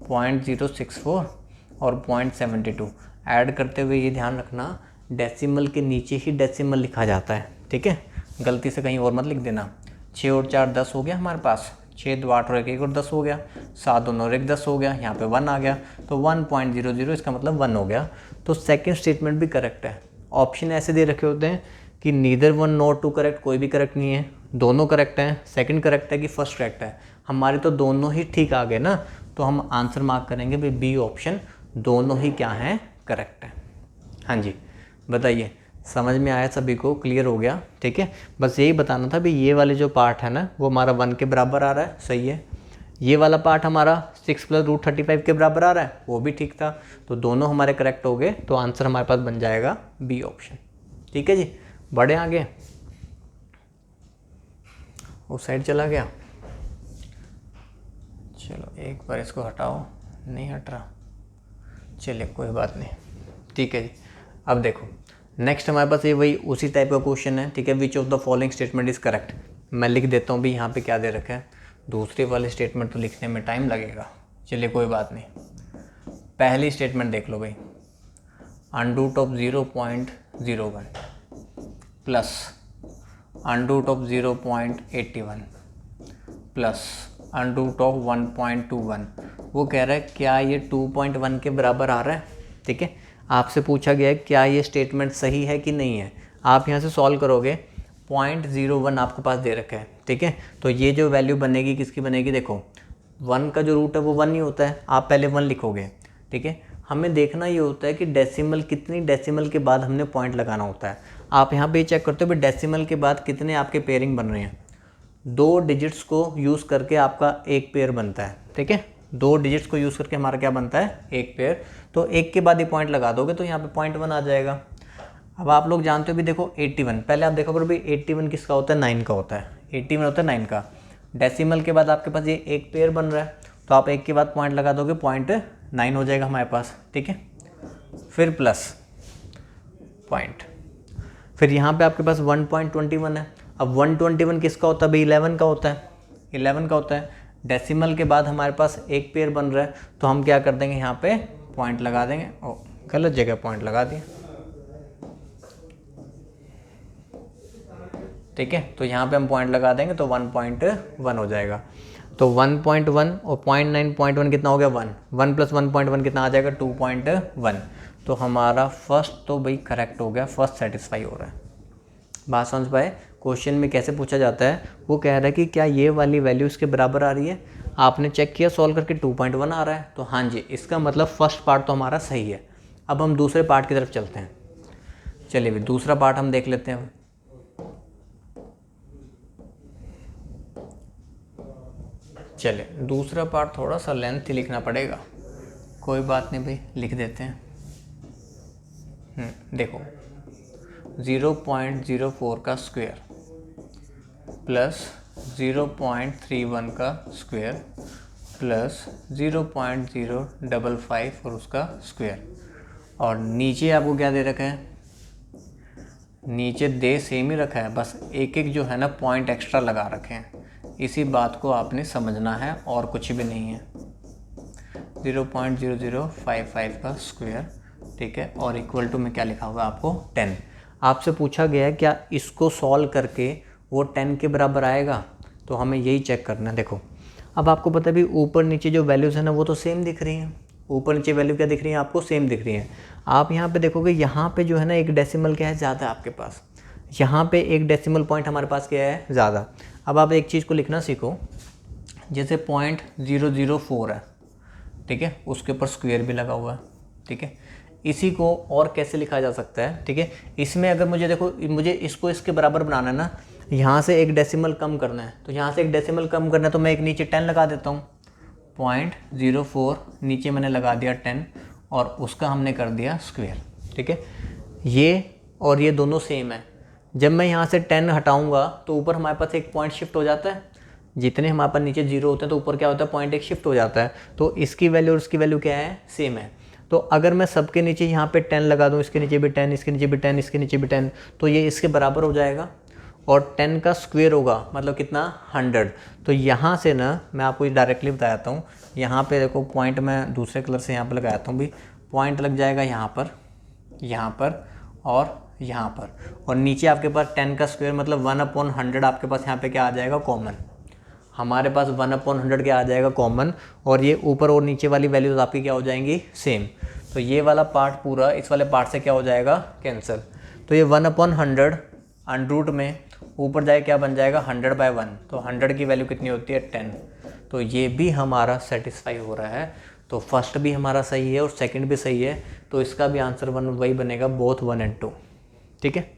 0.064 और 0.72 ऐड करते हुए ये ध्यान रखना डेसिमल के नीचे ही डेसिमल लिखा जाता है, ठीक है। गलती से कहीं और मत लिख देना। 6 और 4 10 हो गया हमारे पास, 6 2 8 और 1 और 10 हो गया, 7 2 और 1 10 हो गया, यहाँ पे 1 आ गया, तो 1.00 इसका मतलब 1 हो गया। तो सेकंड स्टेटमेंट भी करेक्ट है। ऑप्शन ऐसे दे रखे होते हैं कि नीदर 1 नॉट 2 करेक्ट, कोई भी करेक्ट नहीं है, दोनों करेक्ट हैं, सेकंड करेक्ट है कि फर्स्ट करेक्ट है? हमारे तो दोनों ही ठीक आ गए ना, तो हम आंसर मार्क करेंगे भाई बी ऑप्शन, दोनों ही क्या हैं, करेक्ट है। हाँ जी, बताइए समझ में आया सभी को, क्लियर हो गया? ठीक है, बस यही बताना था भाई ये वाले जो पार्ट है ना वो हमारा 1 के बराबर आ रहा है, सही है। ये वाला पार्ट हमारा 6 + √35 के बराबर आ रहा है, वो भी ठीक था। तो दोनों हमारे करेक्ट हो गए, तो आंसर हमारे पास बन जाएगा बी ऑप्शन। ठीक है जी, बढ़े आगे। उस साइड चला गया, चलो एक बार इसको हटाओ, नहीं हट रहा, चलिए कोई बात नहीं। ठीक है जी, अब देखो नेक्स्ट हमारे पास ये वही उसी टाइप का क्वेश्चन है। ठीक है, which of the following statement is correct. मैं लिख देता हूँ भी यहाँ पे क्या दे रखा है, दूसरे वाले स्टेटमेंट तो लिखने में टाइम लगेगा, चलिए कोई बात नहीं। पहली स्टेटमेंट देख लो भाई, √0.01 प्लस √0.81 प्लस √1.21, वो कह रहा है क्या ये 2.1 के बराबर आ रहा है। ठीक है, आपसे पूछा गया है क्या ये स्टेटमेंट सही है कि नहीं है। आप यहाँ से सॉल्व करोगे, 0.01 आपके पास दे रखा है। ठीक है, तो ये जो वैल्यू बनेगी किसकी बनेगी, देखो 1 का जो रूट है वो 1 ही होता है, आप पहले 1 लिखोगे। ठीक है, हमें देखना ये होता है कि डेसिमल कितनी डेसिमल के बाद हमने पॉइंट लगाना होता है। आप यहाँ पे चेक करते हो भाई डेसिमल के बाद कितने आपके पेयरिंग बन रहे हैं, 2 डिजिट्स को यूज़ करके आपका एक पेयर बनता है। ठीक है, 2 डिजिट्स को यूज़ करके हमारा क्या बनता है, एक पेयर। तो एक के बाद ही पॉइंट लगा दोगे तो यहाँ पे 0.1 आ जाएगा। अब आप लोग जानते हो भी देखो 81, पहले आप देखो करो भाई 81 किसका होता है, 9 का होता है। 81 होता है 9 का, डेसिमल के बाद आपके पास ये एक पेयर बन रहा है, तो आप एक के बाद पॉइंट लगा दोगे, 0.9 हो जाएगा हमारे पास। ठीक है, फिर प्लस पॉइंट, फिर यहाँ पे आपके पास 1.21 है। अब 121 किसका होता है भाई, 11 का होता है, 11 का होता है। डेसिमल के बाद हमारे पास एक पेयर बन रहा है, तो हम क्या कर देंगे, यहाँ पे पॉइंट लगा देंगे। ओ गलत जगह पॉइंट लगा दिया। ठीक है, तो यहाँ पे हम पॉइंट लगा देंगे तो 1.1 हो जाएगा। तो 1.1 और 0.9 कितना हो गया, 1 1 + 1.1 कितना आ जाएगा, 2.1। तो हमारा फर्स्ट तो भाई करेक्ट हो गया, फर्स्ट सेटिस्फाई हो रहा है। बात समझ पाए, क्वेश्चन में कैसे पूछा जाता है, वो कह रहा है कि क्या ये वाली वैल्यू इसके बराबर आ रही है। आपने चेक किया सॉल्व करके 2.1 आ रहा है, तो हाँ जी, इसका मतलब फर्स्ट पार्ट तो हमारा सही है। अब हम दूसरे पार्ट की तरफ चलते हैं। चलिए भाई दूसरा पार्ट हम देख लेते हैं। चलिए दूसरा पार्ट थोड़ा सा लेंथ लिखना पड़ेगा, कोई बात नहीं भाई लिख देते हैं। देखो 0.04 का स्क्वायर प्लस 0.31 का स्क्वायर प्लस 0.055 और उसका स्क्वायर, और नीचे आपको क्या दे रखा है, नीचे दे सेम ही रखा है, बस एक एक जो है ना पॉइंट एक्स्ट्रा लगा रखे हैं। इसी बात को आपने समझना है और कुछ भी नहीं है। 0.0055 का स्क्वायर, ठीक है, और इक्वल टू में क्या लिखा होगा आपको 10। आपसे पूछा गया है क्या इसको सॉल्व करके वो 10 के बराबर आएगा, तो हमें यही चेक करना है। देखो अब आपको पता है भी ऊपर नीचे जो वैल्यूज़ है ना वो तो सेम दिख रही हैं, ऊपर नीचे वैल्यू क्या दिख रही है आपको, सेम दिख रही है। आप यहाँ पे देखोगे यहाँ पे जो है ना एक डेसिमल क्या है ज़्यादा आपके पास, यहाँ पे एक डेसिमल पॉइंट हमारे पास क्या है ज़्यादा। अब आप एक चीज़ को लिखना सीखो, जैसे 0.004 है, ठीक है, उसके ऊपर स्क्वायर भी लगा हुआ है। ठीक है, इसी को और कैसे लिखा जा सकता है, ठीक है, इसमें अगर मुझे देखो मुझे इसको इसके बराबर बनाना है ना, यहाँ से एक डेसिमल कम करना है, तो यहाँ से एक डेसिमल कम करना है तो मैं एक नीचे 10 लगा देता हूँ। 0.04 नीचे मैंने लगा दिया 10 और उसका हमने कर दिया स्क्वायर। ठीक है, ये और ये दोनों सेम है। जब मैं यहाँ से 10 हटाऊँगा तो ऊपर हमारे पास एक पॉइंट शिफ्ट हो जाता है, जितने हमारे पास नीचे 0 होते हैं तो ऊपर क्या होता है पॉइंट एक शिफ्ट हो जाता है। तो इसकी वैल्यू और इसकी वैल्यू क्या है, सेम है। तो अगर मैं सबके नीचे यहाँ पे 10 लगा दूँ, इसके नीचे भी 10, इसके नीचे भी 10, इसके नीचे भी 10, तो ये इसके बराबर हो जाएगा। और 10 का स्क्वायर होगा मतलब कितना, 100। तो यहाँ से ना मैं आपको डायरेक्टली बताता हूँ, यहाँ पे देखो पॉइंट मैं दूसरे कलर से यहाँ पे लगाता हूँ भी, पॉइंट लग जाएगा यहाँ पर और यहाँ पर, और नीचे आपके पास 10 का स्क्वायर मतलब 1/100 आपके पास यहाँ पे क्या आ जाएगा कॉमन, हमारे पास 1/100 क्या आ जाएगा कॉमन, और ये ऊपर और नीचे वाली वैल्यूज आपकी क्या हो जाएंगी, सेम। तो ये वाला पार्ट पूरा इस वाले पार्ट से क्या हो जाएगा, कैंसिल। तो ये 1/100 अंडर रूट में ऊपर जाए क्या बन जाएगा 100/1, तो 100 की वैल्यू कितनी होती है 10। तो ये भी हमारा सेटिस्फाई हो रहा है, तो फर्स्ट भी हमारा सही है और सेकंड भी सही है, तो इसका भी आंसर वही बनेगा, बोथ 1 और 2। ठीक है,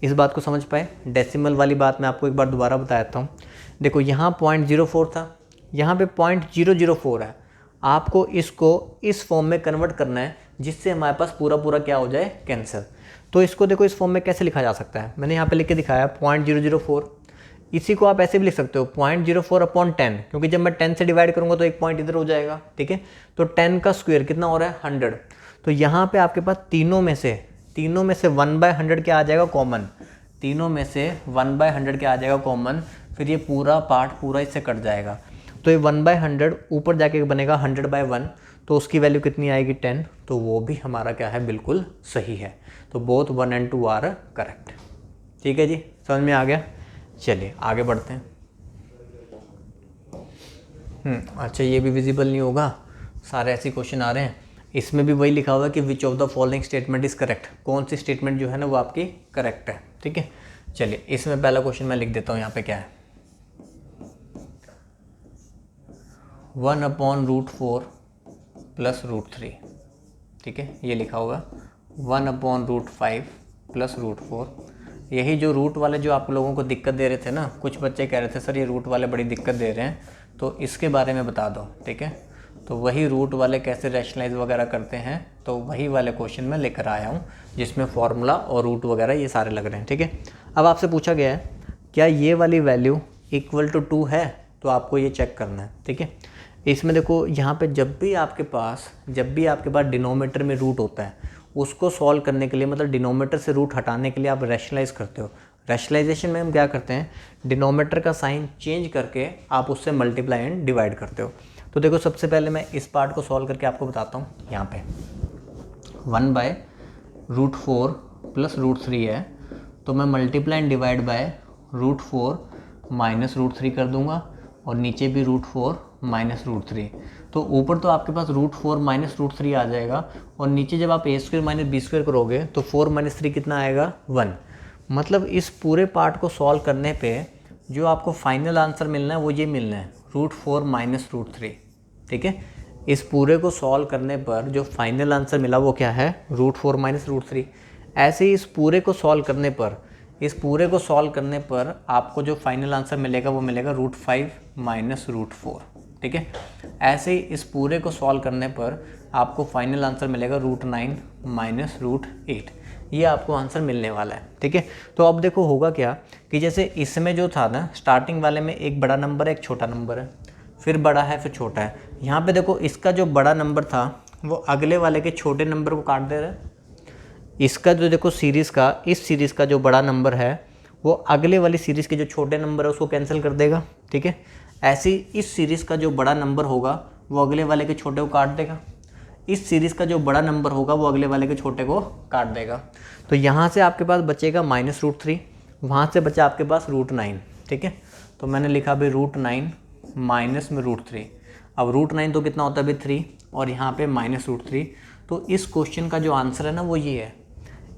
इस बात को समझ पाए। डेसिमल वाली बात मैं आपको एक बार दोबारा बता देता हूँ। देखो यहाँ 0.04 था, यहाँ पे 0.004 है। आपको इसको इस फॉर्म में कन्वर्ट करना है जिससे हमारे पास पूरा क्या हो जाए, कैंसिल। तो इसको देखो इस फॉर्म में कैसे लिखा जा सकता है, मैंने यहाँ पे लिख के दिखाया 0.004। इसी को आप ऐसे भी लिख सकते हो 0.04/10, क्योंकि जब मैं 10 से डिवाइड करूँगा तो एक पॉइंट इधर हो जाएगा। ठीक है, तो 10 का स्क्वायर कितना हो रहा है 100। तो यहाँ पे आपके पास तीनों में से 1/100 क्या आ जाएगा कॉमन, तीनों में से 1/100 क्या आ जाएगा कॉमन। फिर ये पूरा पार्ट पूरा इससे कट जाएगा, तो ये 1/100 ऊपर जाके बनेगा 100/1, तो उसकी वैल्यू कितनी आएगी 10। तो वो भी हमारा क्या है, बिल्कुल सही है। तो बोथ 1 और 2 आर करेक्ट। ठीक है जी, समझ में आ गया। चलिए आगे बढ़ते हैं। अच्छा, ये भी विजिबल नहीं होगा, सारे ऐसे क्वेश्चन आ रहे हैं। इसमें भी वही लिखा हुआ है कि which of the following statement is correct, कौन सी स्टेटमेंट जो है ना वो आपकी करेक्ट है। ठीक है, चलिए इसमें पहला क्वेश्चन मैं लिख देता हूँ। यहाँ पे क्या है, 1/√4 + √3। ठीक है, ये लिखा हुआ 1/√5 + √4। यही जो रूट वाले जो आप लोगों को दिक्कत दे रहे थे ना, कुछ बच्चे कह रहे थे सर ये रूट वाले बड़ी दिक्कत दे रहे हैं, तो इसके बारे में बता दो। ठीक है, तो वही रूट वाले कैसे रैशनलाइज वगैरह करते हैं, तो वही वाले क्वेश्चन मैं लेकर आया हूँ जिसमें फॉर्मूला और रूट वगैरह ये सारे लग रहे हैं। ठीक है, अब आपसे पूछा गया है क्या ये वाली वैल्यू इक्वल टू 2 है, तो आपको ये चेक करना है। ठीक है, इसमें देखो यहाँ पे जब भी आपके पास डिनोमीटर में रूट होता है, उसको सॉल्व करने के लिए, मतलब डिनोमीटर से रूट हटाने के लिए आप रैशनलाइज करते हो। रैशनलाइजेशन में हम क्या करते हैं, डिनोमीटर का साइन चेंज करके आप उससे मल्टीप्लाई एंड डिवाइड करते हो। तो देखो सबसे पहले मैं इस पार्ट को सॉल्व करके आपको बताता हूँ। यहाँ पे 1/√4 + √3 है, तो मैं मल्टीप्लाई एंड डिवाइड बाय √4 - √3 कर दूंगा, और नीचे भी √4 - √3। तो ऊपर तो आपके पास √4 - √3 आ जाएगा, और नीचे जब आप a² - b² करोगे तो 4 - 3 कितना आएगा 1। मतलब इस पूरे पार्ट को सॉल्व करने पे जो आपको फाइनल आंसर मिलना है वो ये मिलना है, √4 - √3। ठीक है, इस पूरे को सॉल्व करने पर जो फाइनल आंसर मिला वो क्या है, √4 - √3। ऐसे ही इस पूरे को सॉल्व करने पर आपको जो फाइनल आंसर मिलेगा वो मिलेगा √5 - √4। ठीक है, ऐसे ही इस पूरे को सॉल्व करने पर आपको फाइनल आंसर मिलेगा √9 - √8। ये आपको आंसर मिलने वाला है। ठीक है, तो अब देखो होगा क्या कि जैसे इसमें जो था ना, स्टार्टिंग वाले में एक बड़ा नंबर है एक छोटा नंबर है, फिर बड़ा है फिर छोटा है। यहाँ पे देखो इसका जो बड़ा नंबर था वो अगले वाले के छोटे नंबर को काट दे रहा है। इसका जो देखो सीरीज़ का, इस सीरीज़ का जो बड़ा नंबर है वो अगले वाली सीरीज़ के जो छोटे नंबर है उसको कैंसिल कर देगा। ठीक है, ऐसे ही इस सीरीज़ का जो बड़ा नंबर होगा वो अगले वाले के छोटे को काट देगा, इस सीरीज़ का जो बड़ा नंबर होगा वो अगले वाले के छोटे को काट देगा। तो यहाँ से आपके पास बचेगा -√3, वहाँ से बचा आपके पास √9। ठीक है, तो मैंने लिखा अभी √9 माइनस में √3। अब √9 तो कितना होता है अभी 3, और यहाँ पे -√3। तो इस क्वेश्चन का जो आंसर है ना वो ये है,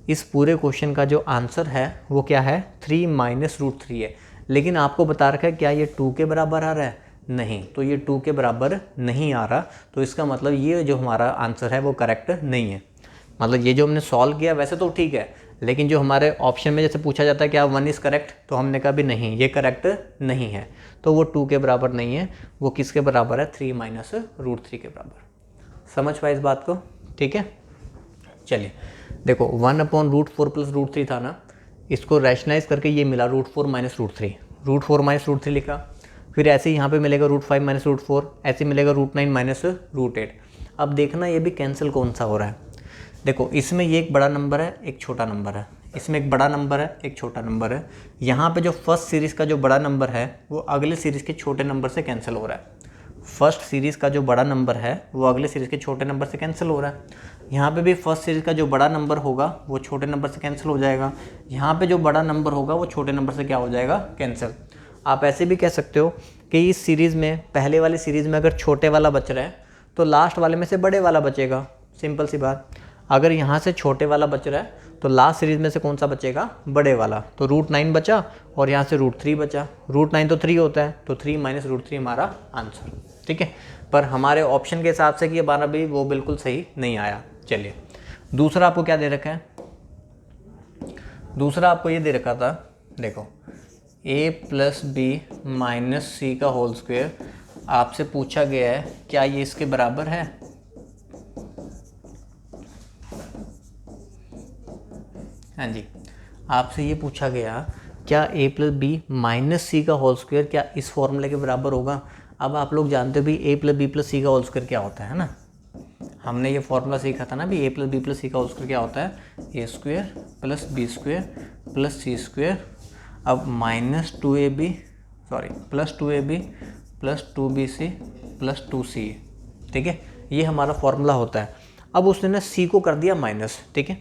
इस पूरे क्वेश्चन का जो आंसर है वो क्या है, 3 - √3 है। लेकिन आपको बता रखा है क्या ये 2 के बराबर आ रहा है, नहीं, तो ये 2 के बराबर नहीं आ रहा। तो इसका मतलब ये जो हमारा आंसर है वो करेक्ट नहीं है। मतलब ये जो हमने सॉल्व किया वैसे तो ठीक है, लेकिन जो हमारे ऑप्शन में जैसे पूछा जाता है क्या 1 इज़ करेक्ट, तो हमने कहा भी नहीं, ये करेक्ट नहीं है। तो वो 2 के बराबर नहीं है, वो किसके बराबर है, 3 - √3 के बराबर। समझ पाए इस बात को। ठीक है, चलिए देखो 1/√4 + √3 था ना, इसको रैशनलाइज करके ये मिला √4 - √3, √4 - √3 लिखा। फिर ऐसे ही यहाँ पे मिलेगा √5 - √4, ऐसे मिलेगा √9 - √8। अब देखना ये भी कैंसिल कौन सा हो रहा है। देखो इसमें ये एक बड़ा नंबर है एक छोटा नंबर है, इसमें एक बड़ा नंबर है एक छोटा नंबर है। यहाँ पे जो फर्स्ट सीरीज़ का जो बड़ा नंबर है वो अगले सीरीज़ के छोटे नंबर से कैंसिल हो रहा है। फर्स्ट सीरीज़ का जो बड़ा नंबर है वो अगले सीरीज़ के छोटे नंबर से कैंसिल हो रहा है। यहाँ पे भी फर्स्ट सीरीज़ का जो बड़ा नंबर होगा वो छोटे नंबर से कैंसिल हो जाएगा। यहाँ पे जो बड़ा नंबर होगा वो छोटे नंबर से क्या हो जाएगा, कैंसिल। आप ऐसे भी कह सकते हो कि इस सीरीज़ में, पहले वाली सीरीज़ में अगर छोटे वाला बच रहा है तो लास्ट वाले में से बड़े वाला बचेगा, सिंपल सी बात। अगर यहाँ से छोटे वाला बच रहा है तो लास्ट सीरीज में से कौन सा बचेगा, बड़े वाला। तो √9 बचा और यहाँ से √3 बचा। √9 तो 3 होता है, तो 3 - √3 हमारा आंसर। ठीक है, पर हमारे ऑप्शन के हिसाब से कि ये 12 भी वो बिल्कुल सही नहीं आया। चलिए दूसरा आपको क्या दे रखा है, दूसरा आपको ये दे रखा था, देखो a + b - c का होल स्क्वायर। आपसे पूछा गया है क्या ये इसके बराबर है। हाँ जी, आपसे ये पूछा गया क्या a + b - c का होल स्क्वायर क्या इस फॉर्मूले के बराबर होगा। अब आप लोग जानते हो भी a + b + c का होल स्क्वायर क्या होता है ना, हमने ये फॉर्मूला सीखा था ना भी a + b + c का होल स्क्वायर क्या होता है, a² + b² + c²। अब -2ab +2ab + 2bc + 2c। ठीक है, ये हमारा फॉर्मूला होता है। अब उसने ना c को कर दिया माइनस। ठीक है,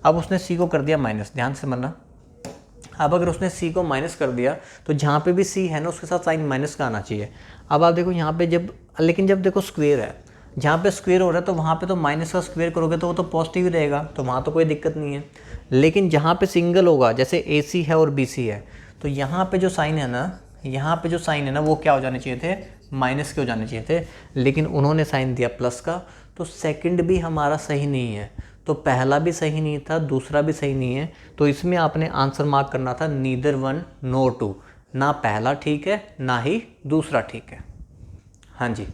अब उसने c को कर दिया माइनस, ध्यान से मानना। अब अगर उसने c को माइनस कर दिया तो जहाँ पे भी c है ना उसके साथ साइन माइनस का आना चाहिए। अब आप देखो यहाँ पे लेकिन जब देखो स्क्वेयर है, जहाँ पे स्क्वेयर हो रहा है तो वहाँ पे तो माइनस का स्क्वेयर करोगे तो वो तो पॉजिटिव ही रहेगा, तो वहाँ तो कोई दिक्कत नहीं है। लेकिन जहाँ पे सिंगल होगा, जैसे AC है और BC है, तो यहाँ पे जो साइन है ना, यहाँ पे जो साइन है ना वो क्या हो जाने चाहिए थे, माइनस के हो जाने चाहिए थे। लेकिन उन्होंने साइन दिया प्लस का, तो सेकंड भी हमारा सही नहीं है, तो पहला भी सही नहीं था, दूसरा भी सही नहीं है। तो इसमें आपने आंसर मार्क करना था नीदर 1 nor 2, ना पहला ठीक है ना ही दूसरा ठीक है। हाँ जी,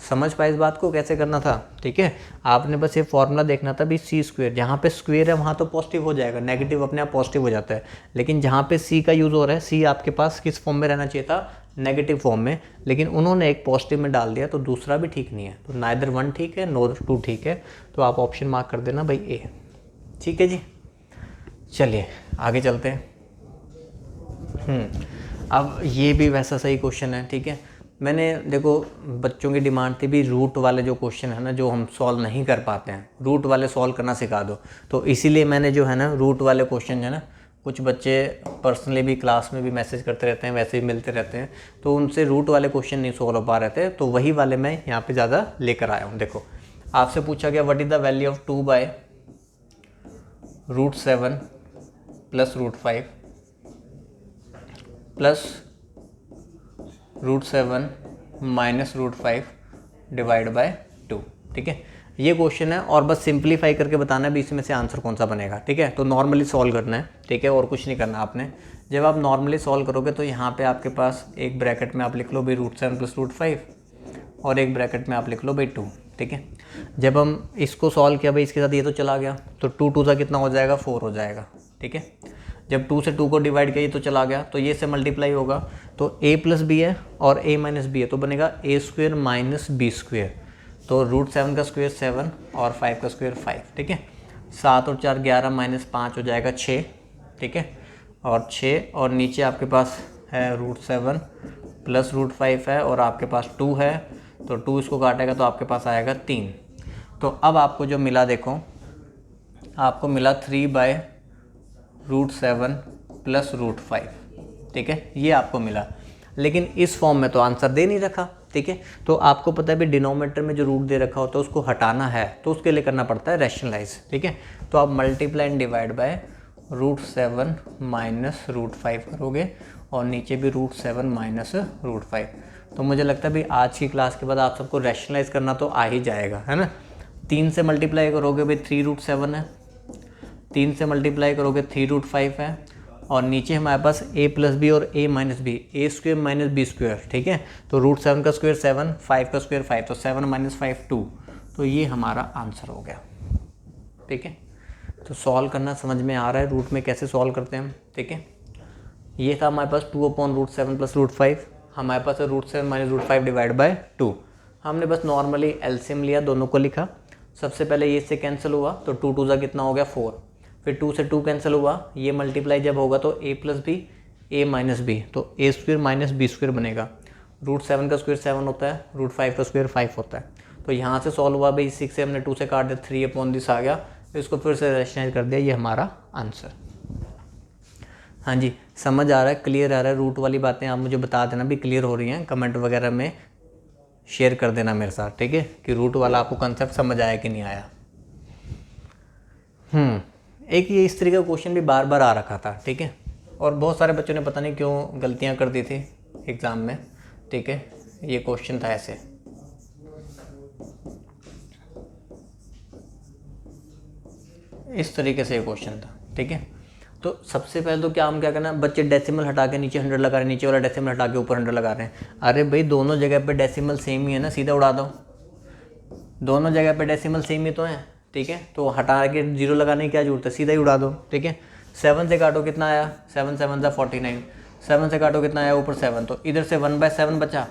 समझ पाए इस बात को कैसे करना था। ठीक है, आपने बस ये फॉर्मूला देखना था भी c², जहाँ पे स्क्वेयर है वहाँ तो पॉजिटिव हो जाएगा, नेगेटिव अपने आप पॉजिटिव हो जाता है। लेकिन जहाँ पे c का यूज़ हो रहा है, c आपके पास किस फॉर्म में रहना चाहिए था, नेगेटिव फॉर्म में, लेकिन उन्होंने एक पॉजिटिव में डाल दिया, तो दूसरा भी ठीक नहीं है। तो नाइदर 1 ठीक है नोर 2 ठीक है, तो आप ऑप्शन मार्क कर देना भाई ए। ठीक है जी, चलिए आगे चलते हैं। अब ये भी वैसा सही क्वेश्चन है। ठीक है, मैंने देखो बच्चों की डिमांड थी भी रूट वाले जो क्वेश्चन है ना जो हम सॉल्व नहीं कर पाते हैं, रूट वाले सॉल्व करना सिखा दो। तो इसीलिए मैंने जो है ना रूट वाले क्वेश्चन है ना, कुछ बच्चे पर्सनली भी क्लास में भी मैसेज करते रहते हैं, वैसे ही मिलते रहते हैं, तो उनसे रूट वाले क्वेश्चन नहीं सॉल्व हो पा रहे थे, तो वही वाले मैं यहाँ पर ज़्यादा लेकर आया हूँ। देखो आपसे पूछा गया what is the value of 2/√7 + √5 + √7 - √5 / 2। ठीक है, ये क्वेश्चन है और बस सिंप्लीफाई करके बताना है भी इसमें से आंसर कौन सा बनेगा। ठीक है, तो नॉर्मली सॉल्व करना है। ठीक है, और कुछ नहीं करना आपने। जब आप नॉर्मली सॉल्व करोगे तो यहाँ पे आपके पास एक ब्रैकेट में आप लिख लो भाई √7 + √5 और एक ब्रैकेट में आप लिख लो भाई 2। ठीक है, जब हम इसको सॉल्व किया भाई इसके साथ ये तो चला गया, तो 2 2 सा कितना हो जाएगा, 4 हो जाएगा। ठीक है, जब 2 से 2 को डिवाइड किया ये तो चला गया, तो ये से मल्टीप्लाई होगा, तो a + b है और a - b है, तो बनेगा a² - b²। तो √7 का स्क्वायर 7 और 5 का स्क्वायर 5। ठीक है, 7 और 4 11 - 5 हो जाएगा 6। ठीक है, और 6 और नीचे आपके पास है √7 + √5 है और आपके पास 2 है, तो 2 इसको काटेगा तो आपके पास आएगा 3। तो अब आपको जो मिला देखो, आपको मिला 3/√7 + √5। ठीक है, ये आपको मिला, लेकिन इस फॉर्म में तो आंसर दे नहीं रखा। ठीक है, तो आपको पता है भी डिनोमिनेटर में जो रूट दे रखा होता है उसको हटाना है, तो उसके लिए करना पड़ता है रैशनलाइज। ठीक है, तो आप मल्टीप्लाई एंड डिवाइड बाय √7 - √5 करोगे और नीचे भी √7 - √5। तो मुझे लगता है भाई आज की क्लास के बाद आप सबको रैशनलाइज करना तो आ ही जाएगा, है ना। 3 से मल्टीप्लाई करोगे भाई 3√7 है, 3 से मल्टीप्लाई करोगे 3√5 है, और नीचे हमारे पास a + b और a - b, a² - b²। ठीक है, तो √7 का स्क्वायर 7, 5 का स्क्वायर 5, तो 7 - 5 2, तो ये हमारा आंसर हो गया। ठीक है, तो सॉल्व करना समझ में आ रहा है रूट में कैसे सॉल्व करते हैं हम। ठीक है, ये था हमारे पास 2/√7 + √5, हमारे पास है √7 - √5 / 2। हमने बस नॉर्मली एलसीएम लिया, दोनों को लिखा। सबसे पहले ये से कैंसिल हुआ तो 2 2 सा कितना हो गया 4, फिर 2 से 2 कैंसिल हुआ, ये मल्टीप्लाई जब होगा तो a + b a - b, तो a² - b² बनेगा। √7 का स्क्वायर 7 होता है, √5 का स्क्वायर 5 होता है, तो यहाँ से सॉल्व हुआ भाई 6 से हमने 2 से काट दिया, 3/this आ गया, इसको फिर से रैशनलाइज कर दिया, ये हमारा आंसर। हाँ जी, समझ आ रहा है, क्लियर आ रहा है। रूट वाली बातें आप मुझे बता देना भी क्लियर हो रही हैं, कमेंट वगैरह में शेयर कर देना मेरे साथ। ठीक है, कि रूट वाला आपको कंसेप्ट समझ आया कि नहीं आया। एक ये इस तरीके का क्वेश्चन भी बार बार आ रखा था, ठीक है, और बहुत सारे बच्चों ने पता नहीं क्यों गलतियां कर दी थी एग्ज़ाम में, ठीक है। ये क्वेश्चन था ऐसे, इस तरीके से ये क्वेश्चन था, ठीक है। तो सबसे पहले तो हम क्या करना, बच्चे डेसिमल हटा के नीचे 100 लगा रहे हैं, नीचे वाला डेसिमल हटा के ऊपर 100 लगा रहे हैं। अरे भाई दोनों जगह पे डेसिमल सेम ही है ना, सीधा उड़ा दो, दोनों जगह पे डेसिमल सेम ही तो है, ठीक है। तो हटा के 0 लगाने की क्या जरूरत है, सीधा ही उड़ा दो, ठीक है। 7 से काटो कितना आया, 7 7 सा 49, 7 से काटो कितना आया ऊपर 7, तो इधर से 1/7 बचा,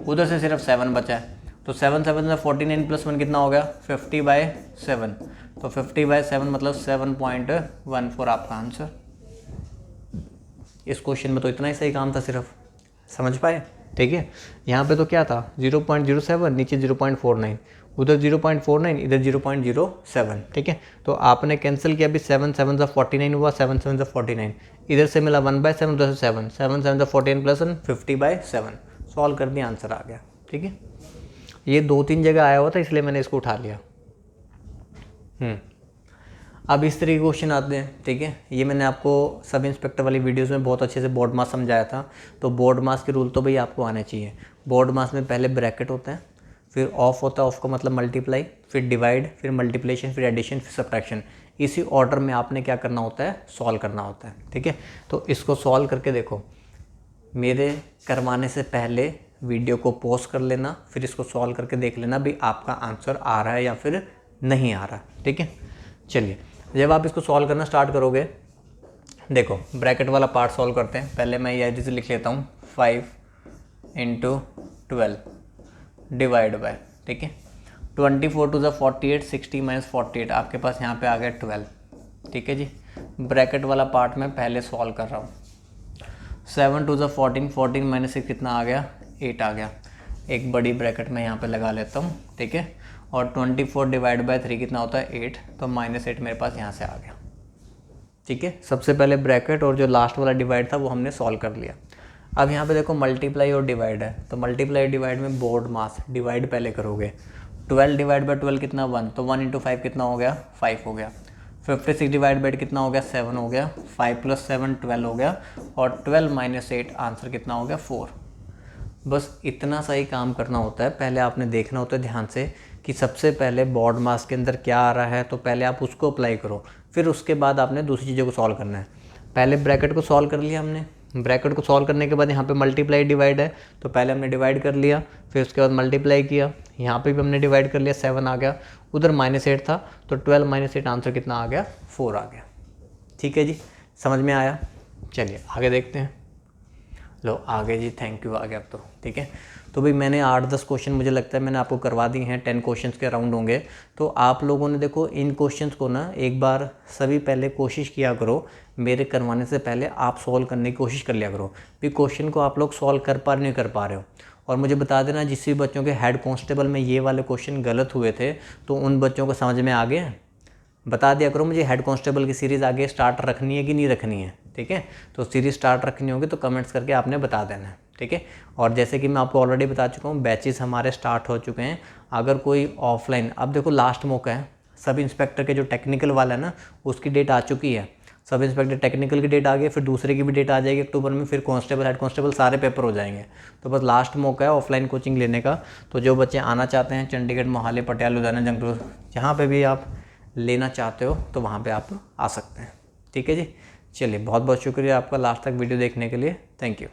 उधर से सिर्फ 7 बचा है। तो 7 7 से 49 + 1 कितना हो गया, 50/7। तो 50/7 मतलब 7.14 आपका आंसर। इस क्वेश्चन में तो इतना ही सही काम था, सिर्फ समझ पाए, ठीक है। यहाँ पे तो क्या था 0.07, नीचे 0.49, उधर 0.49, इधर 0.07, ठीक है। तो आपने कैंसिल किया, अभी 7 7 सा 49 हुआ, 7 7 सा 49, इधर से मिला 1/7, उधर से 7 7 7 सा 14 + 1 50/7, सॉल्व कर दिया, आंसर आ गया, ठीक है। ये 2-3 जगह आया हुआ था इसलिए मैंने इसको उठा लिया। अब इस तरह के क्वेश्चन आते हैं, ठीक है। ये मैंने आपको सब इंस्पेक्टर वाली वीडियोस में बहुत अच्छे से बोर्ड मास समझाया था। तो बोर्ड मास के रूल तो भाई आपको आने चाहिए। बोर्ड मास में पहले ब्रैकेट होता है, फिर ऑफ होता है, ऑफ का मतलब मल्टीप्लाई, फिर डिवाइड, फिर मल्टीप्लिकेशन, फिर एडिशन, फिर सब्ट्रैक्शन। इसी ऑर्डर में आपने क्या करना होता है, सॉल्व करना होता है, ठीक है। तो इसको सॉल्व करके देखो, मेरे करवाने से पहले वीडियो को पॉज कर लेना, फिर इसको सॉल्व करके देख लेना भी आपका आंसर आ रहा है या फिर नहीं आ रहा, ठीक है। चलिए, जब आप इसको सॉल्व करना स्टार्ट करोगे, देखो ब्रैकेट वाला पार्ट सॉल्व करते हैं। पहले मैं ये से लिख लेता हूँ 5 × 12 डिवाइड बाय, ठीक है। 24 2 = 48, 60 - 48 आपके पास यहाँ पे आ गया 12, ठीक है जी। ब्रैकेट वाला पार्ट मैं पहले सॉल्व कर रहा हूँ। 7 2 = 14, 14 - 6 कितना आ गया, 8 आ गया। एक बड़ी ब्रैकेट में यहाँ पे लगा लेता हूँ, ठीक है। और 24 / 3 कितना होता है, 8, तो -8 मेरे पास यहाँ से आ गया, ठीक है। सबसे पहले ब्रैकेट और जो लास्ट वाला डिवाइड था वो हमने सॉल्व कर लिया। अब यहाँ पे देखो मल्टीप्लाई और डिवाइड है, तो मल्टीप्लाई डिवाइड में बोर्ड मास, डिवाइड पहले करोगे। 12 / 12 कितना 1, तो 1 × 5 कितना हो गया, 5 हो गया। 56 / 8 कितना हो गया, 7 हो गया। 5 + 7 12 हो गया, और 12 - 8 आंसर कितना हो गया, 4। बस इतना सा ही काम करना होता है। पहले आपने देखना होता है ध्यान से कि सबसे पहले बोर्ड मास के अंदर क्या आ रहा है, तो पहले आप उसको अप्लाई करो, फिर उसके बाद आपने दूसरी चीज़ों को सॉल्व करना है। पहले ब्रैकेट को सॉल्व कर लिया हमने, ब्रैकेट को सॉल्व करने के बाद यहाँ पे मल्टीप्लाई डिवाइड है, तो पहले हमने डिवाइड कर लिया, फिर उसके बाद मल्टीप्लाई किया, यहाँ पे भी हमने डिवाइड कर लिया, 7 आ गया, उधर -8 था, तो 12 - 8 आंसर कितना आ गया, 4 आ गया, ठीक है जी। समझ में आया? चलिए आगे देखते हैं। लो आगे जी, थैंक यू, आ गया अब तो, ठीक है। तो भाई मैंने 8-10 क्वेश्चन मुझे लगता है मैंने आपको करवा दिए हैं, 10 क्वेश्चंस के राउंड होंगे। तो आप लोगों ने देखो इन क्वेश्चंस को ना एक बार सभी पहले कोशिश किया करो, मेरे करवाने से पहले आप सॉल्व करने की कोशिश कर लिया करो भी क्वेश्चन को आप लोग सॉल्व कर पा रहे नहीं कर पा रहे हो। और मुझे बता देना जिस भी बच्चों के हेड कांस्टेबल में ये वाले क्वेश्चन गलत हुए थे तो उन बच्चों को समझ में आ गए, बता दिया करो मुझे। हेड कांस्टेबल की सीरीज़ आगे स्टार्ट रखनी है कि नहीं रखनी है, ठीक है। तो सीरीज़ स्टार्ट रखनी होगी तो कमेंट्स करके आपने बता देना है, ठीक है। और जैसे कि मैं आपको ऑलरेडी बता चुका हूँ, बैचेस हमारे स्टार्ट हो चुके हैं। अगर कोई ऑफलाइन, अब देखो लास्ट मौका है, सब इंस्पेक्टर के जो टेक्निकल वाला है ना उसकी डेट आ चुकी है। सब इंस्पेक्टर टेक्निकल की डेट आ गई, फिर दूसरे की भी डेट आ जाएगी अक्टूबर में, फिर कांस्टेबल, हेड कांस्टेबल सारे पेपर हो जाएंगे। तो बस लास्ट मौका है ऑफलाइन कोचिंग लेने का। तो जो बच्चे आना चाहते हैं चंडीगढ़, मोहाली, पटियाला, लुधियाना, जंगलपुर, जहाँ पे भी आप लेना चाहते हो तो वहाँ पे आप आ सकते हैं, ठीक है जी। चलिए बहुत बहुत शुक्रिया आपका लास्ट तक वीडियो देखने के लिए, थैंक यू।